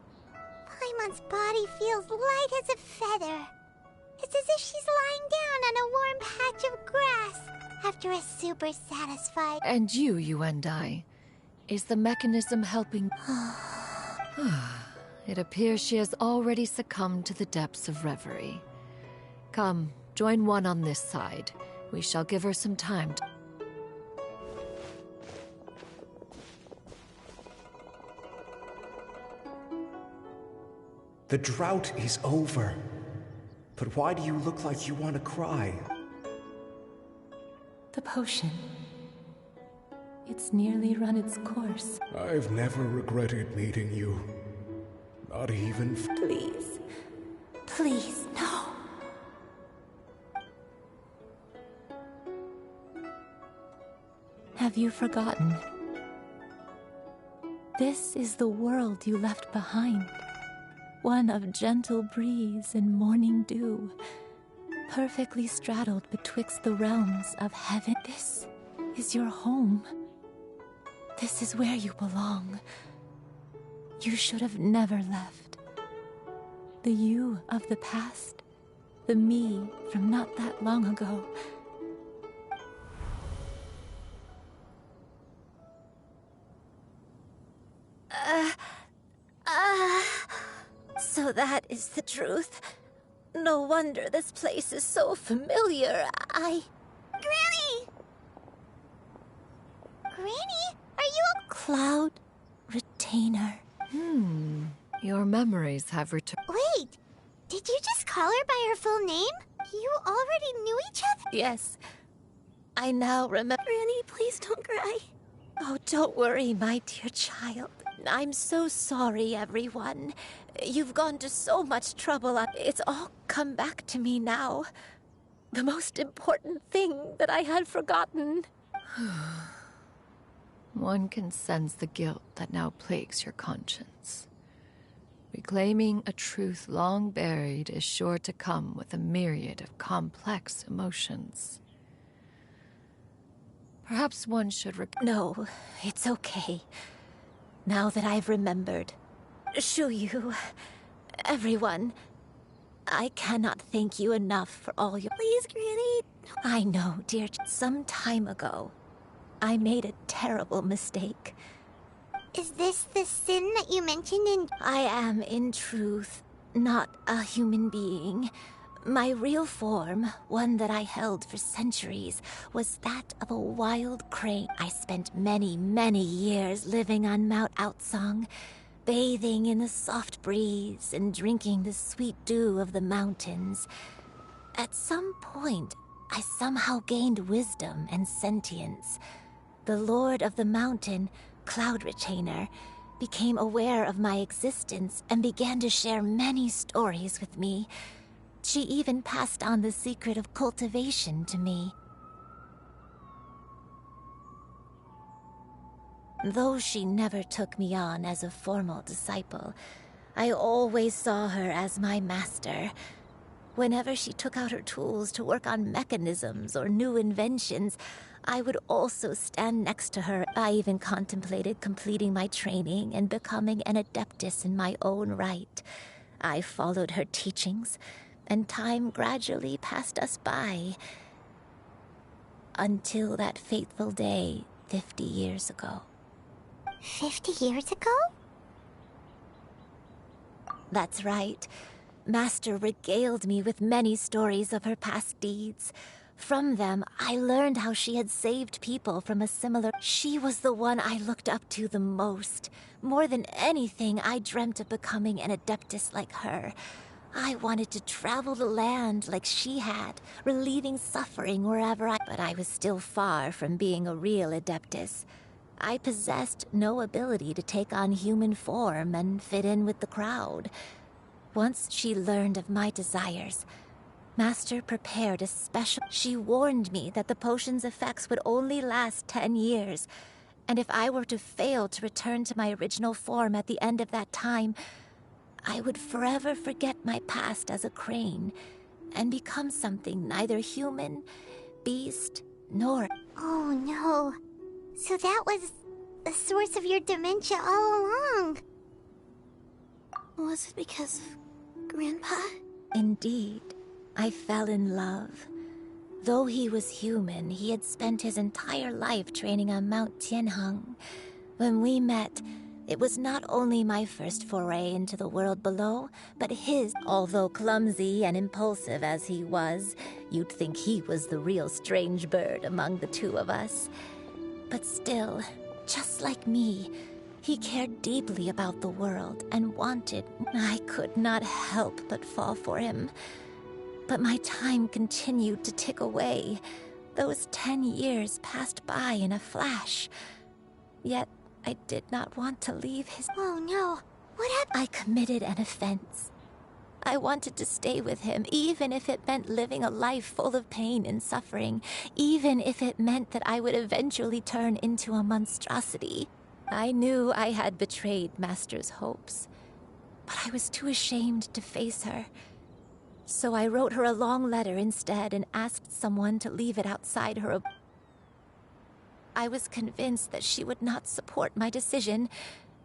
Paimon's body feels light as a feather. It's as if she's lying down on a warm patch of grass after a super satisfied... And you and I. Is the mechanism helping? It appears she has already succumbed to the depths of reverie. Come, join one on this side. We shall give her some time to... The drought is over. But why do you look like you want to cry? The potion. It's nearly run its course. I've never regretted meeting you. Not even... Please. Please, no. Have you forgotten? This is the world you left behind. One of gentle breeze and morning dew, perfectly straddled betwixt the realms of heaven. This is your home. This is where you belong. You should have never left. The you of the past, the me from not that long ago. So that is the truth. No wonder this place is so familiar. Granny! Granny, are you a... Cloud Retainer. Your memories have returned. Wait, did you just call her by her full name? You already knew each other? Yes. I now remember. Granny, please don't cry. Oh, don't worry, my dear child. I'm so sorry, everyone. You've gone to so much trouble. It's all come back to me now. The most important thing that I had forgotten. One can sense the guilt that now plagues your conscience. Reclaiming a truth long buried is sure to come with a myriad of complex emotions. Perhaps one should No, it's okay. Now that I've remembered. Shuyu, everyone, I cannot thank you enough for all your... Please, Granny. I know, dear. Some time ago, I made a terrible mistake. Is this the sin that you mentioned in... I am, in truth, not a human being. My real form, one that I held for centuries, was that of a wild crane. I spent many, many years living on Mount Outsong, bathing in the soft breeze and drinking the sweet dew of the mountains. At some point, I somehow gained wisdom and sentience. The Lord of the Mountain, Cloud Retainer, became aware of my existence and began to share many stories with me. She even passed on the secret of cultivation to me. Though she never took me on as a formal disciple, I always saw her as my master. Whenever she took out her tools to work on mechanisms or new inventions, I would also stand next to her. I even contemplated completing my training and becoming an adeptus in my own right. I followed her teachings, and time gradually passed us by. Until that fateful day 50 years ago. 50 years ago? That's right. Master regaled me with many stories of her past deeds. From them, I learned how she had saved people from a similar... She was the one I looked up to the most. More than anything, I dreamt of becoming an adeptus like her. I wanted to travel the land like she had, relieving suffering wherever but I was still far from being a real Adeptus. I possessed no ability to take on human form and fit in with the crowd. Once she learned of my desires, Master prepared a special... She warned me that the potion's effects would only last 10 years, and if I were to fail to return to my original form at the end of that time, I would forever forget my past as a crane and become something neither human, beast, nor... Oh no. So that was the source of your dementia all along. Was it because of Grandpa? Indeed, I fell in love. Though he was human, he had spent his entire life training on Mount Tianheng. When we met, it was not only my first foray into the world below, but his. Although clumsy and impulsive as he was, you'd think he was the real strange bird among the two of us. But still, just like me, he cared deeply about the world and wanted... I could not help but fall for him. But my time continued to tick away. Those 10 years passed by in a flash. Yet, I did not want to leave his... Oh no, what happened? I committed an offense. I wanted to stay with him, even if it meant living a life full of pain and suffering, even if it meant that I would eventually turn into a monstrosity. I knew I had betrayed Master's hopes, but I was too ashamed to face her. So I wrote her a long letter instead and asked someone to leave it outside her. I was convinced that she would not support my decision,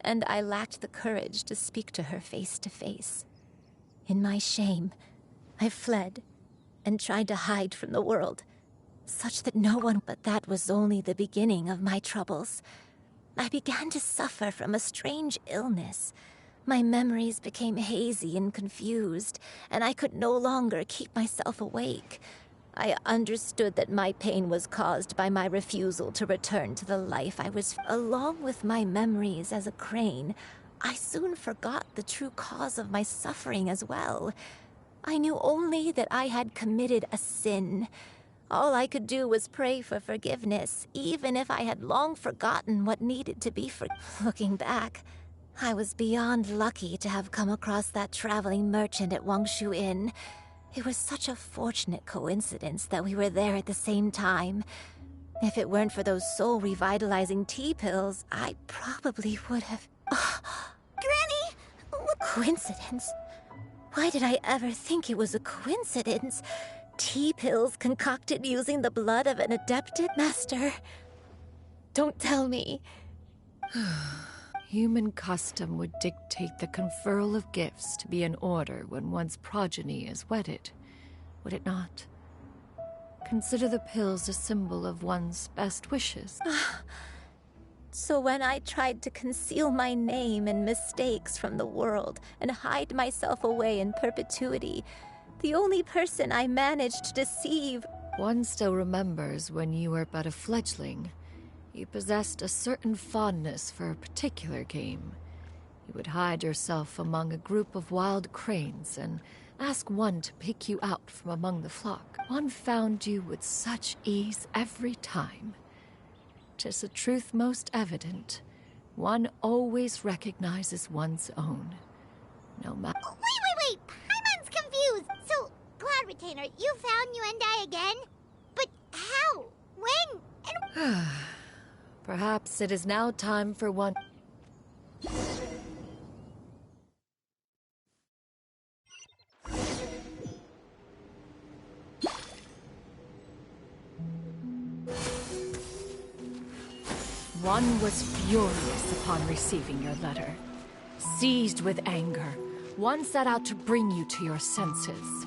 and I lacked the courage to speak to her face to face. In my shame, I fled and tried to hide from the world, such that no one... But that was only the beginning of my troubles. I began to suffer from a strange illness. My memories became hazy and confused, and I could no longer keep myself awake. I understood that my pain was caused by my refusal to return to the life I was... Along with my memories as a crane, I soon forgot the true cause of my suffering as well. I knew only that I had committed a sin. All I could do was pray for forgiveness, even if I had long forgotten what needed to be Looking back, I was beyond lucky to have come across that traveling merchant at Wangshu Inn. It was such a fortunate coincidence that we were there at the same time. If it weren't for those soul-revitalizing tea pills, I probably would have... Granny! What coincidence? Why did I ever think it was a coincidence? Tea pills concocted using the blood of an adepted master. Don't tell me. Human custom would dictate the conferral of gifts to be in order when one's progeny is wedded, would it not? Consider the pills a symbol of one's best wishes. So when I tried to conceal my name and mistakes from the world and hide myself away in perpetuity, the only person I managed to deceive... One still remembers when you were but a fledgling. You possessed a certain fondness for a particular game. You would hide yourself among a group of wild cranes and ask one to pick you out from among the flock. One found you with such ease every time. 'Tis a truth most evident. One always recognizes one's own. No matter... Wait! Paimon's confused! So, Cloud Retainer, you found Yuendai again? But how? When? And... Perhaps it is now time for one... One was furious upon receiving your letter. Seized with anger, one set out to bring you to your senses.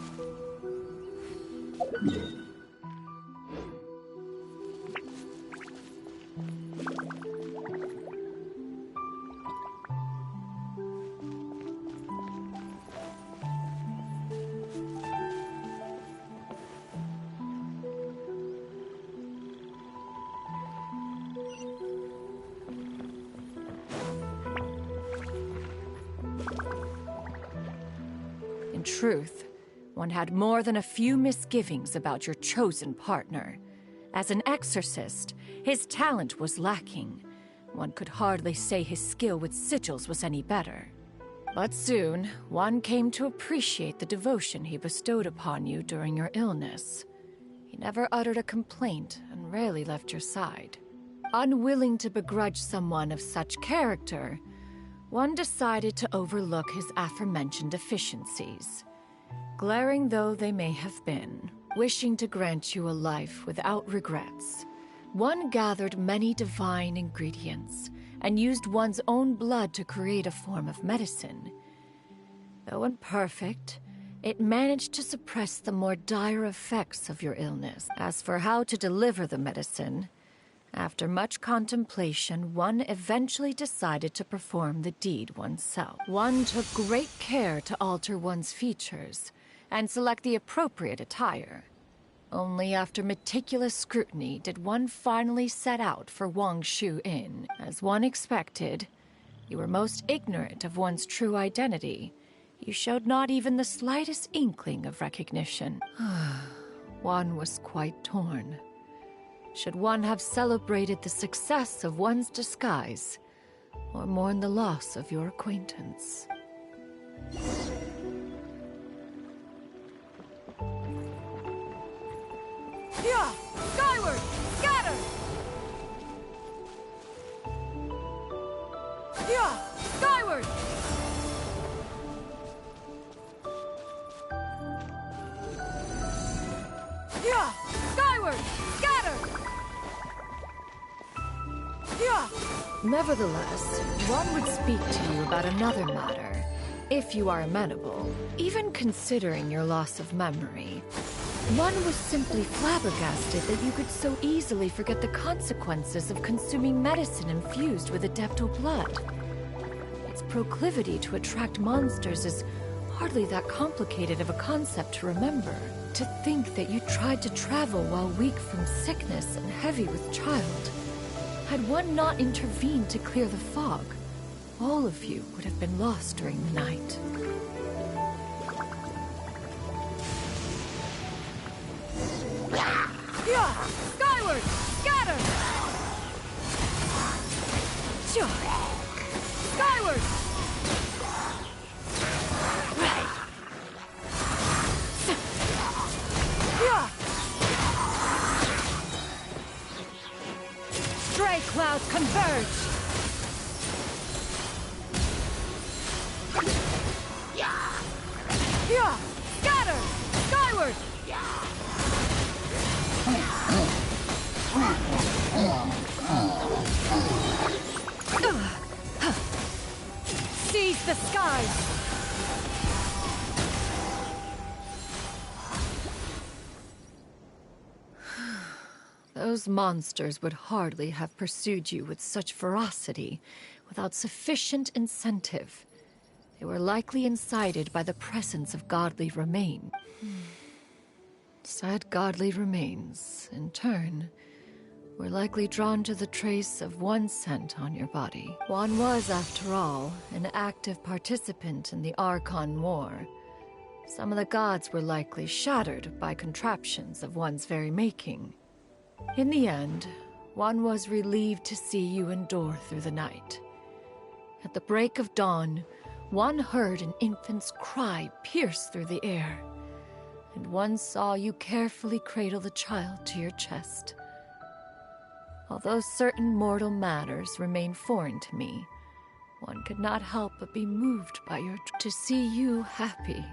In truth, one had more than a few misgivings about your chosen partner. As an exorcist, his talent was lacking. One could hardly say his skill with sigils was any better. But soon, one came to appreciate the devotion he bestowed upon you during your illness. He never uttered a complaint and rarely left your side. Unwilling to begrudge someone of such character, one decided to overlook his aforementioned deficiencies. Glaring though they may have been, wishing to grant you a life without regrets, one gathered many divine ingredients and used one's own blood to create a form of medicine. Though imperfect, it managed to suppress the more dire effects of your illness. As for how to deliver the medicine, after much contemplation, one eventually decided to perform the deed oneself. One took great care to alter one's features and select the appropriate attire. Only after meticulous scrutiny did one finally set out for Wangshu Inn. As one expected, you were most ignorant of one's true identity. You showed not even the slightest inkling of recognition. One was quite torn. Should one have celebrated the success of one's disguise, or mourned the loss of your acquaintance? Yeah! Skyward! Scatter! Yeah! Skyward! Yeah! Skyward! Scatter! Yeah! Nevertheless, one would speak to you about another matter, if you are amenable. Even considering your loss of memory, one was simply flabbergasted that you could so easily forget the consequences of consuming medicine infused with adeptal blood. Its proclivity to attract monsters is hardly that complicated of a concept to remember. To think that you tried to travel while weak from sickness and heavy with child. Had one not intervened to clear the fog, all of you would have been lost during the night. Yeah! Skyward! Scatter! Skyward! Yeah! Stray clouds converge! Yeah! Scatter! Skyward! Seize the skies! Those monsters would hardly have pursued you with such ferocity without sufficient incentive. They were likely incited by the presence of godly remains. Said godly remains, in turn, were likely drawn to the trace of one scent on your body. One was, after all, an active participant in the Archon War. Some of the gods were likely shattered by contraptions of one's very making. In the end, one was relieved to see you endure through the night. At the break of dawn, one heard an infant's cry pierce through the air, and one saw you carefully cradle the child to your chest. Although certain mortal matters remain foreign to me, one could not help but be moved by your to see you happy.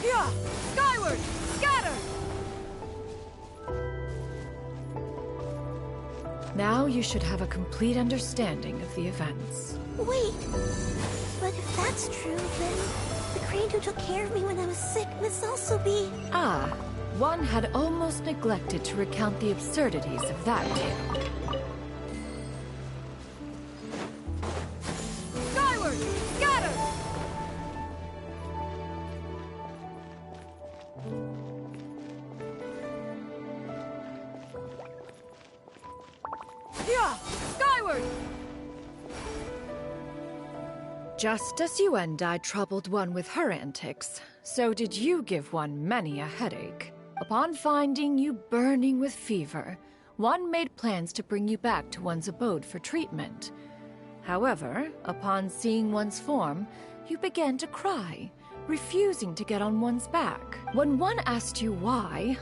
Yeah! Skyward! Scatter! Now you should have a complete understanding of the events. Wait, but if that's true, then the crane who took care of me when I was sick must also be... Ah, one had almost neglected to recount the absurdities of that tale. Skyward! Scatter! Yeah! Skyward! Just as you and I troubled one with her antics, so did you give one many a headache. Upon finding you burning with fever, one made plans to bring you back to one's abode for treatment. However, upon seeing one's form, you began to cry, refusing to get on one's back. When one asked you why,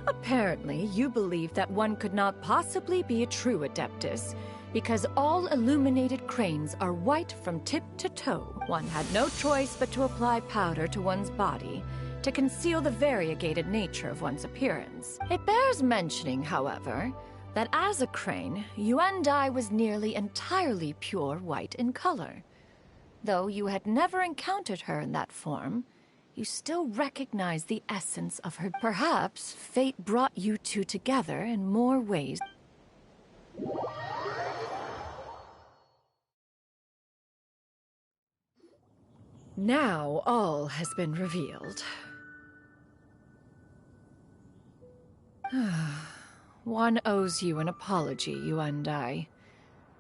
apparently you believed that one could not possibly be a true Adeptus, because all illuminated cranes are white from tip to toe. One had no choice but to apply powder to one's body to conceal the variegated nature of one's appearance. It bears mentioning, however, that as a crane, Yuandai was nearly entirely pure white in color. Though you had never encountered her in that form, you still recognized the essence of her. Perhaps fate brought you two together in more ways. Now all has been revealed. One owes you an apology, Yuandai.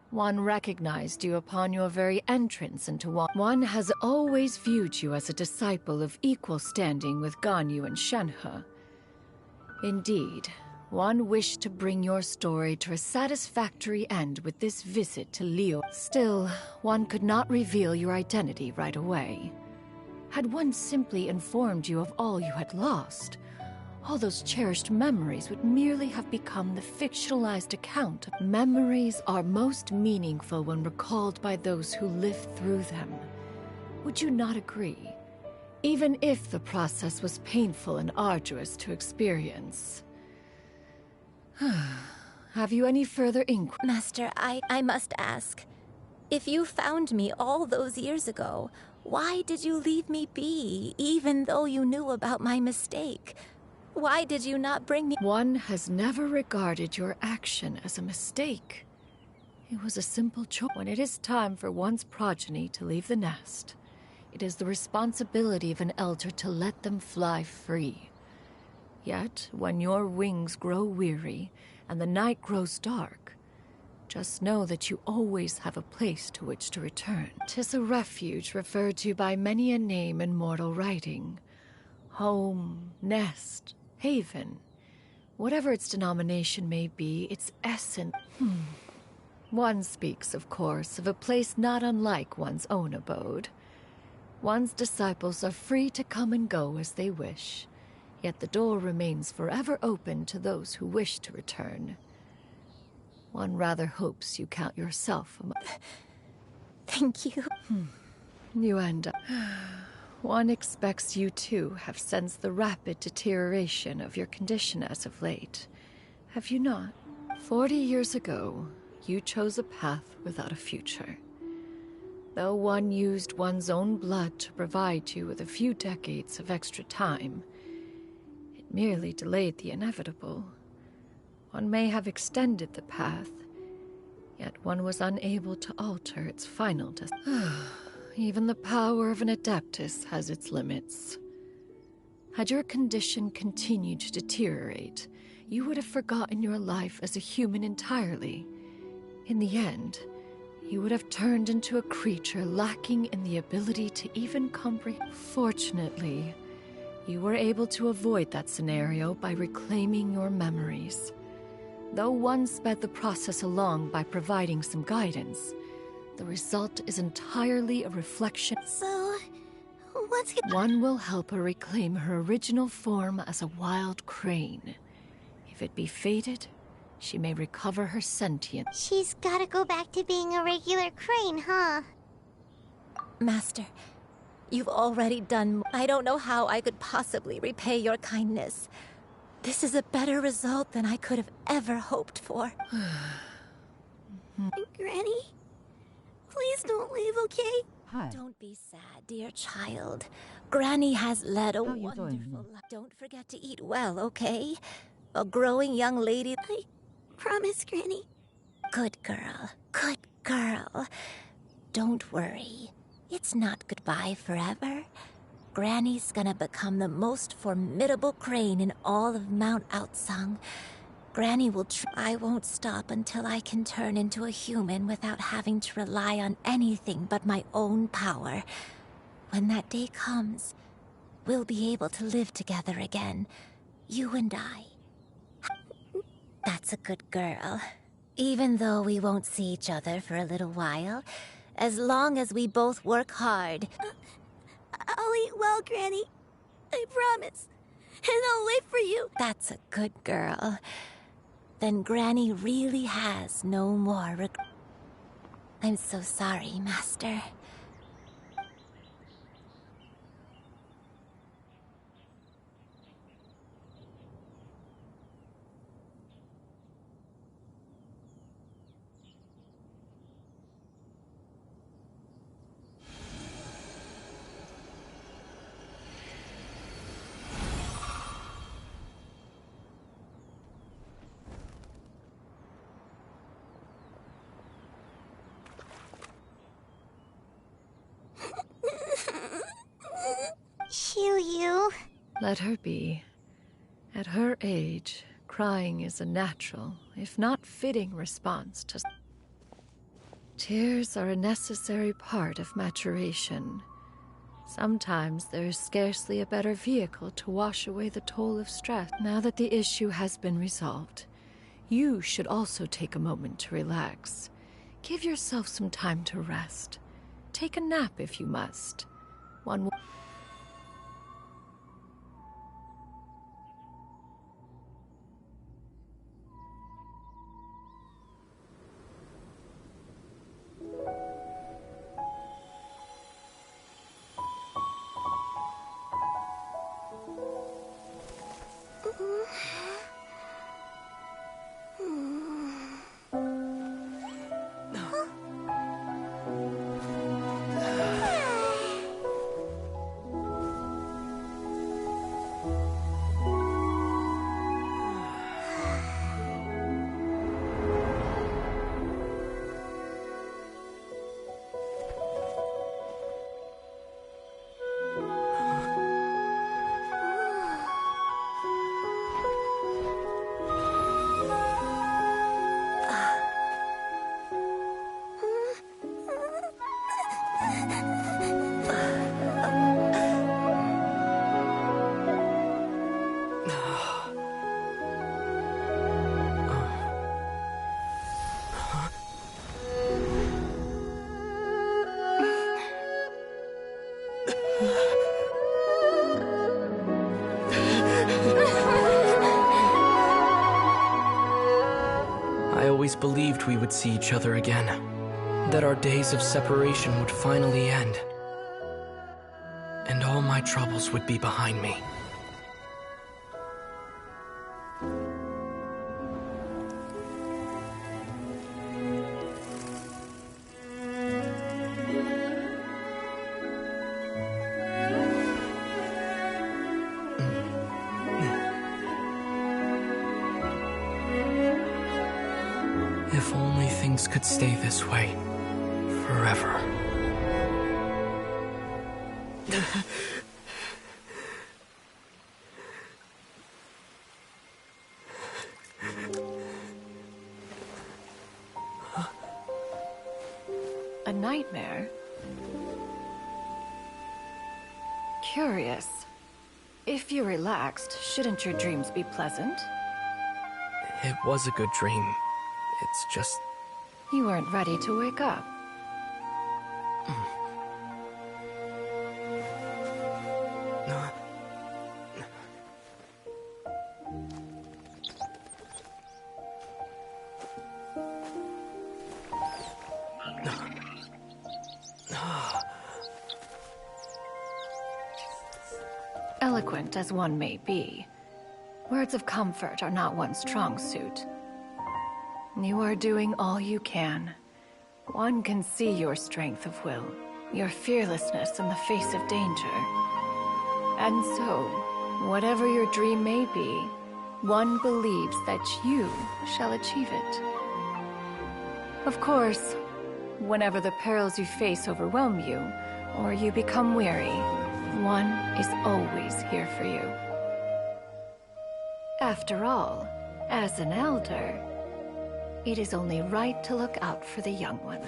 One recognized you upon your very entrance into one. One has always viewed you as a disciple of equal standing with Ganyu and Shenhe. Indeed, one wished to bring your story to a satisfactory end with this visit to Liyue. Still, one could not reveal your identity right away. Had one simply informed you of all you had lost, all those cherished memories would merely have become the fictionalized account. Memories are most meaningful when recalled by those who lived through them. Would you not agree? Even if the process was painful and arduous to experience. Have you any further inquiry? Master, I must ask. If you found me all those years ago, why did you leave me be, even though you knew about my mistake? Why did you not bring me— One has never regarded your action as a mistake. It was a simple choice. When it is time for one's progeny to leave the nest, it is the responsibility of an elder to let them fly free. Yet, when your wings grow weary and the night grows dark, just know that you always have a place to which to return. 'Tis a refuge referred to by many a name in mortal writing. Home, nest, haven. Whatever its denomination may be, its essence. One speaks, of course, of a place not unlike one's own abode. One's disciples are free to come and go as they wish, yet the door remains forever open to those who wish to return. One rather hopes you count yourself among— Thank you. You and one expects you too have sensed the rapid deterioration of your condition as of late. Have you not? 40 years ago, you chose a path without a future. Though one used one's own blood to provide you with a few decades of extra time, it merely delayed the inevitable. One may have extended the path, yet one was unable to alter its final destination. Even the power of an Adeptus has its limits. Had your condition continued to deteriorate, you would have forgotten your life as a human entirely. In the end, you would have turned into a creature lacking in the ability to even comprehend. Fortunately, you were able to avoid that scenario by reclaiming your memories. Though one sped the process along by providing some guidance, the result is entirely a reflection. So, what's One will help her reclaim her original form as a wild crane. If it be fated, she may recover her sentience. She's gotta go back to being a regular crane, huh? Master, you've already done— I don't know how I could possibly repay your kindness. This is a better result than I could have ever hoped for. Granny? Please don't leave, okay? Hi. Don't be sad, dear child. Granny has led a wonderful life. Don't forget to eat well, okay? A growing young lady— I promise, Granny. Good girl. Good girl. Don't worry. It's not goodbye forever. Granny's gonna become the most formidable crane in all of Mount Outsung. Granny will I won't stop until I can turn into a human without having to rely on anything but my own power. When that day comes, we'll be able to live together again. You and I. That's a good girl. Even though we won't see each other for a little while, as long as we both work hard. I'll eat well, Granny. I promise. And I'll wait for you. That's a good girl. Then Granny really has no more I'm so sorry, Master. Xianyun. Let her be. At her age, crying is a natural, if not fitting, response to... Tears are a necessary part of maturation. Sometimes there is scarcely a better vehicle to wash away the toll of stress. Now that the issue has been resolved, you should also take a moment to relax. Give yourself some time to rest. Take a nap if you must. One... I always believed we would see each other again, that our days of separation would finally end, and all my troubles would be behind me. If only things could stay this way forever. A nightmare? Curious. If you're relaxed, shouldn't your dreams be pleasant? It was a good dream. It's just... You weren't ready to wake up. Eloquent as one may be, words of comfort are not one's strong suit. You are doing all you can. One can see your strength of will, your fearlessness in the face of danger. And so, whatever your dream may be, one believes that you shall achieve it. Of course, whenever the perils you face overwhelm you, or you become weary, one is always here for you. After all, As an elder, it is only right to look out for the young ones.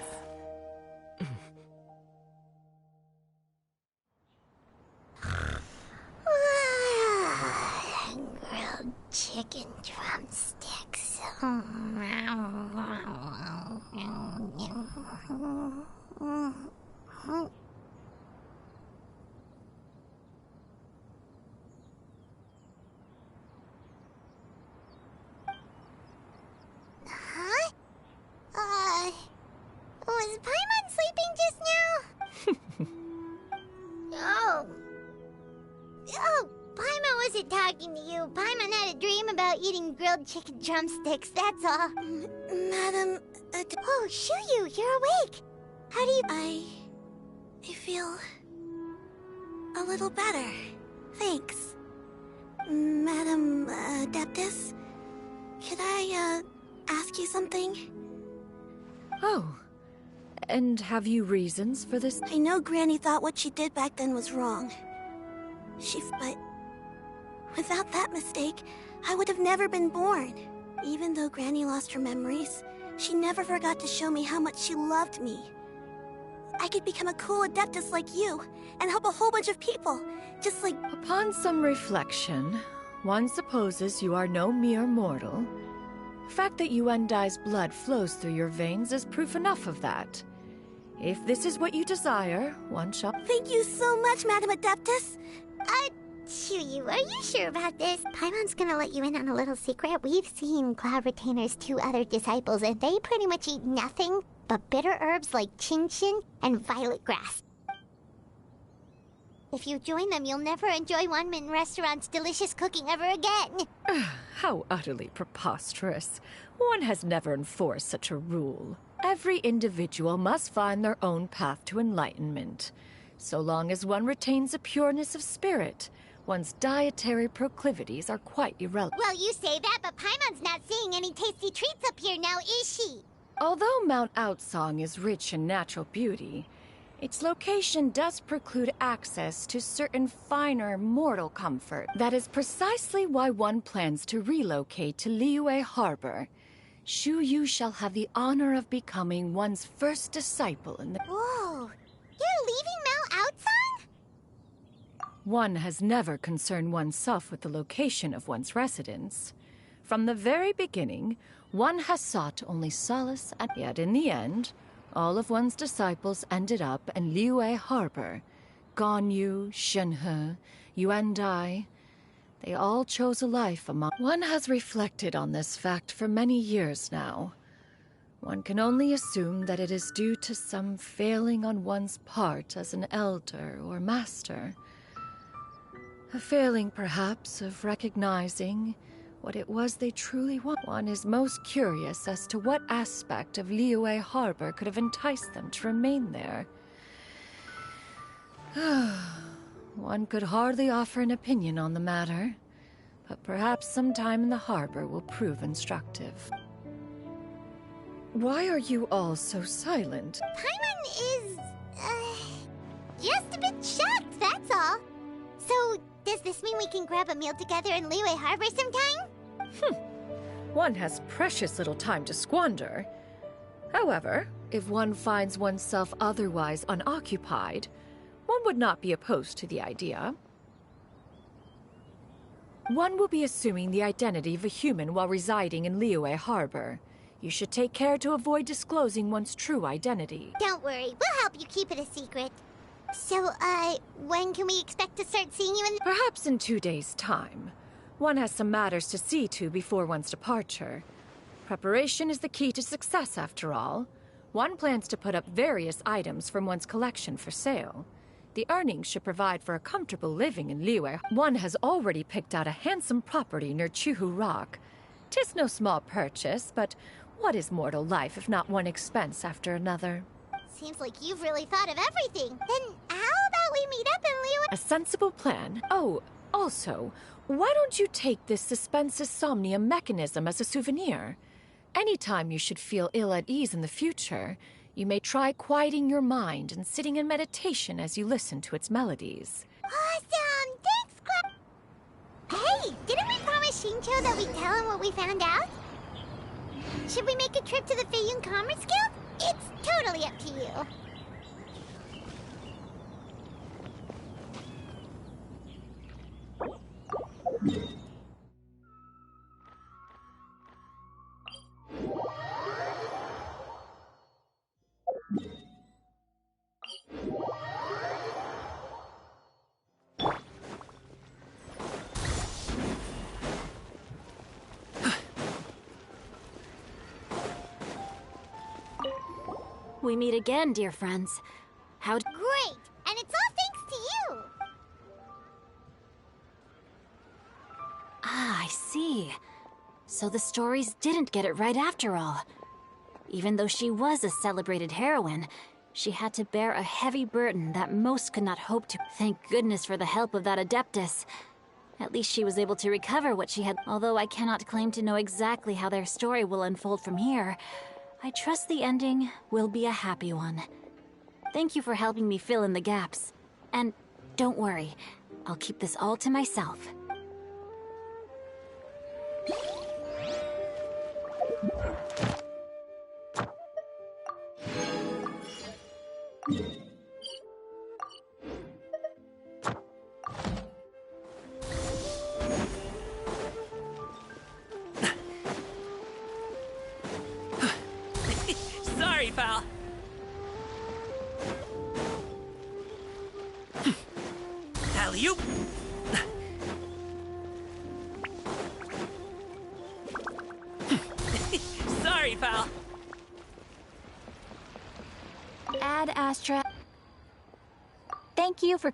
Grilled chicken drumsticks. Huh? Was Paimon sleeping just now? Oh. Oh, Paimon wasn't talking to you. Paimon had a dream about eating grilled chicken drumsticks, that's all. Madam... Oh, Xianyun, you're awake. How do you... I feel... a little better. Thanks. Madam Adeptus, could I, ask you something? Oh. And have you reasons for this? I know Granny thought what she did back then was wrong. But without that mistake, I would have never been born. Even though Granny lost her memories, she never forgot to show me how much she loved me. I could become a cool Adeptus like you, and help a whole bunch of people, just like... Upon some reflection, one supposes you are no mere mortal. The fact that Yuendai's blood flows through your veins is proof enough of that. If this is what you desire, one shall... Thank you so much, Madam Adeptus! Xianyun, are you sure about this? Paimon's gonna let you in on a little secret. We've seen Cloud Retainer's 2 other disciples, and they pretty much eat nothing but bitter herbs like chinchin and violet grass. If you join them, you'll never enjoy Wanmin Restaurant's delicious cooking ever again. How utterly preposterous. One has never enforced such a rule. Every individual must find their own path to enlightenment. So long as one retains a pureness of spirit, one's dietary proclivities are quite irrelevant. Well, you say that, but Paimon's not seeing any tasty treats up here now, is she? Although Mount Outsong is rich in natural beauty, its location does preclude access to certain finer mortal comfort. That is precisely why one plans to relocate to Liyue Harbor. Xianyun shall have the honor of becoming one's first disciple in the... Whoa! You're leaving Mount Outsong? One has never concerned oneself with the location of one's residence. From the very beginning, one has sought only solace, and yet in the end, all of one's disciples ended up in Liyue Harbor. Ganyu, Shenhe, Yuendai. They all chose a life among... One has reflected on this fact for many years now. One can only assume that it is due to some failing on one's part as an elder or master. A failing, perhaps, of recognizing what it was they truly want. One is most curious as to what aspect of Liyue Harbor could have enticed them to remain there. One could hardly offer an opinion on the matter, but perhaps some time in the harbor will prove instructive. Why are you all so silent? Paimon is... just a bit shocked, that's all. So, does this mean we can grab a meal together in Liyue Harbor sometime? One has precious little time to squander. However, if one finds oneself otherwise unoccupied, one would not be opposed to the idea. One will be assuming the identity of a human while residing in Liyue Harbor. You should take care to avoid disclosing one's true identity. Don't worry, we'll help you keep it a secret. So, when can we expect to start seeing you in... Perhaps in 2 days' time. One has some matters to see to before one's departure. Preparation is the key to success, after all. One plans to put up various items from one's collection for sale. The earnings should provide for a comfortable living in Liyue. One has already picked out a handsome property near Chuhu Rock. 'Tis no small purchase, but what is mortal life if not one expense after another? Seems like you've really thought of everything. Then how about we meet up in Liyue? A sensible plan. Oh, also, why don't you take this suspensus somnium mechanism as a souvenir? Anytime you should feel ill at ease in the future, you may try quieting your mind and sitting in meditation as you listen to its melodies. Awesome! Thanks, Hey, didn't we promise Shincho that we'd tell him what we found out? Should we make a trip to the Xianyun Commerce Guild? It's totally up to you. We meet again, dear friends. How Great! And it's all thanks to you! Ah, I see. So the stories didn't get it right after all. Even though she was a celebrated heroine, she had to bear a heavy burden that most could not hope to. Thank goodness for the help of that Adeptus. At least she was able to recover what she had. Although I cannot claim to know exactly how their story will unfold from here, I trust the ending will be a happy one. Thank you for helping me fill in the gaps. And don't worry, I'll keep this all to myself. Sorry, pal. Alley-oop. Sorry, pal. Ad Astra. Thank you for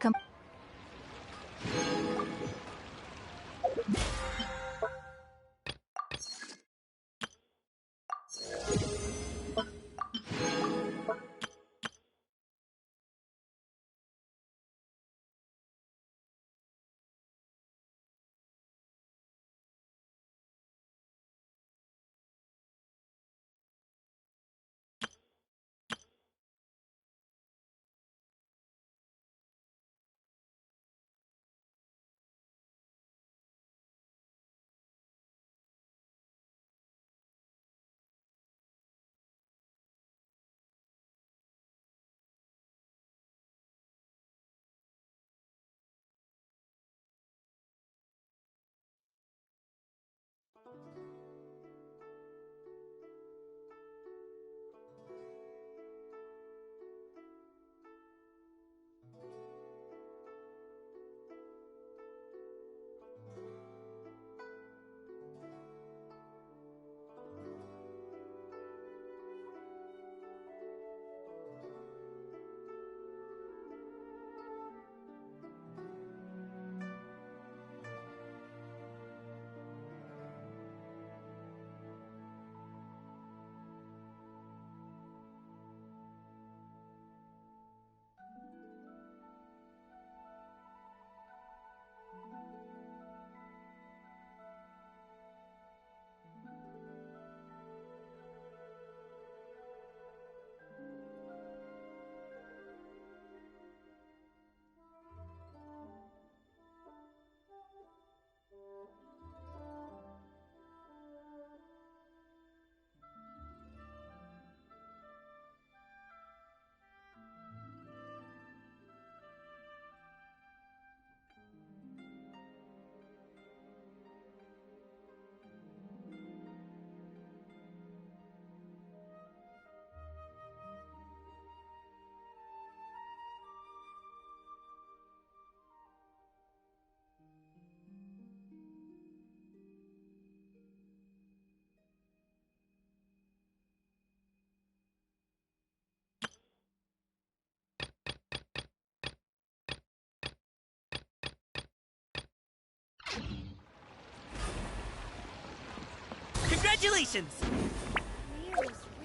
Congratulations!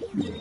We're really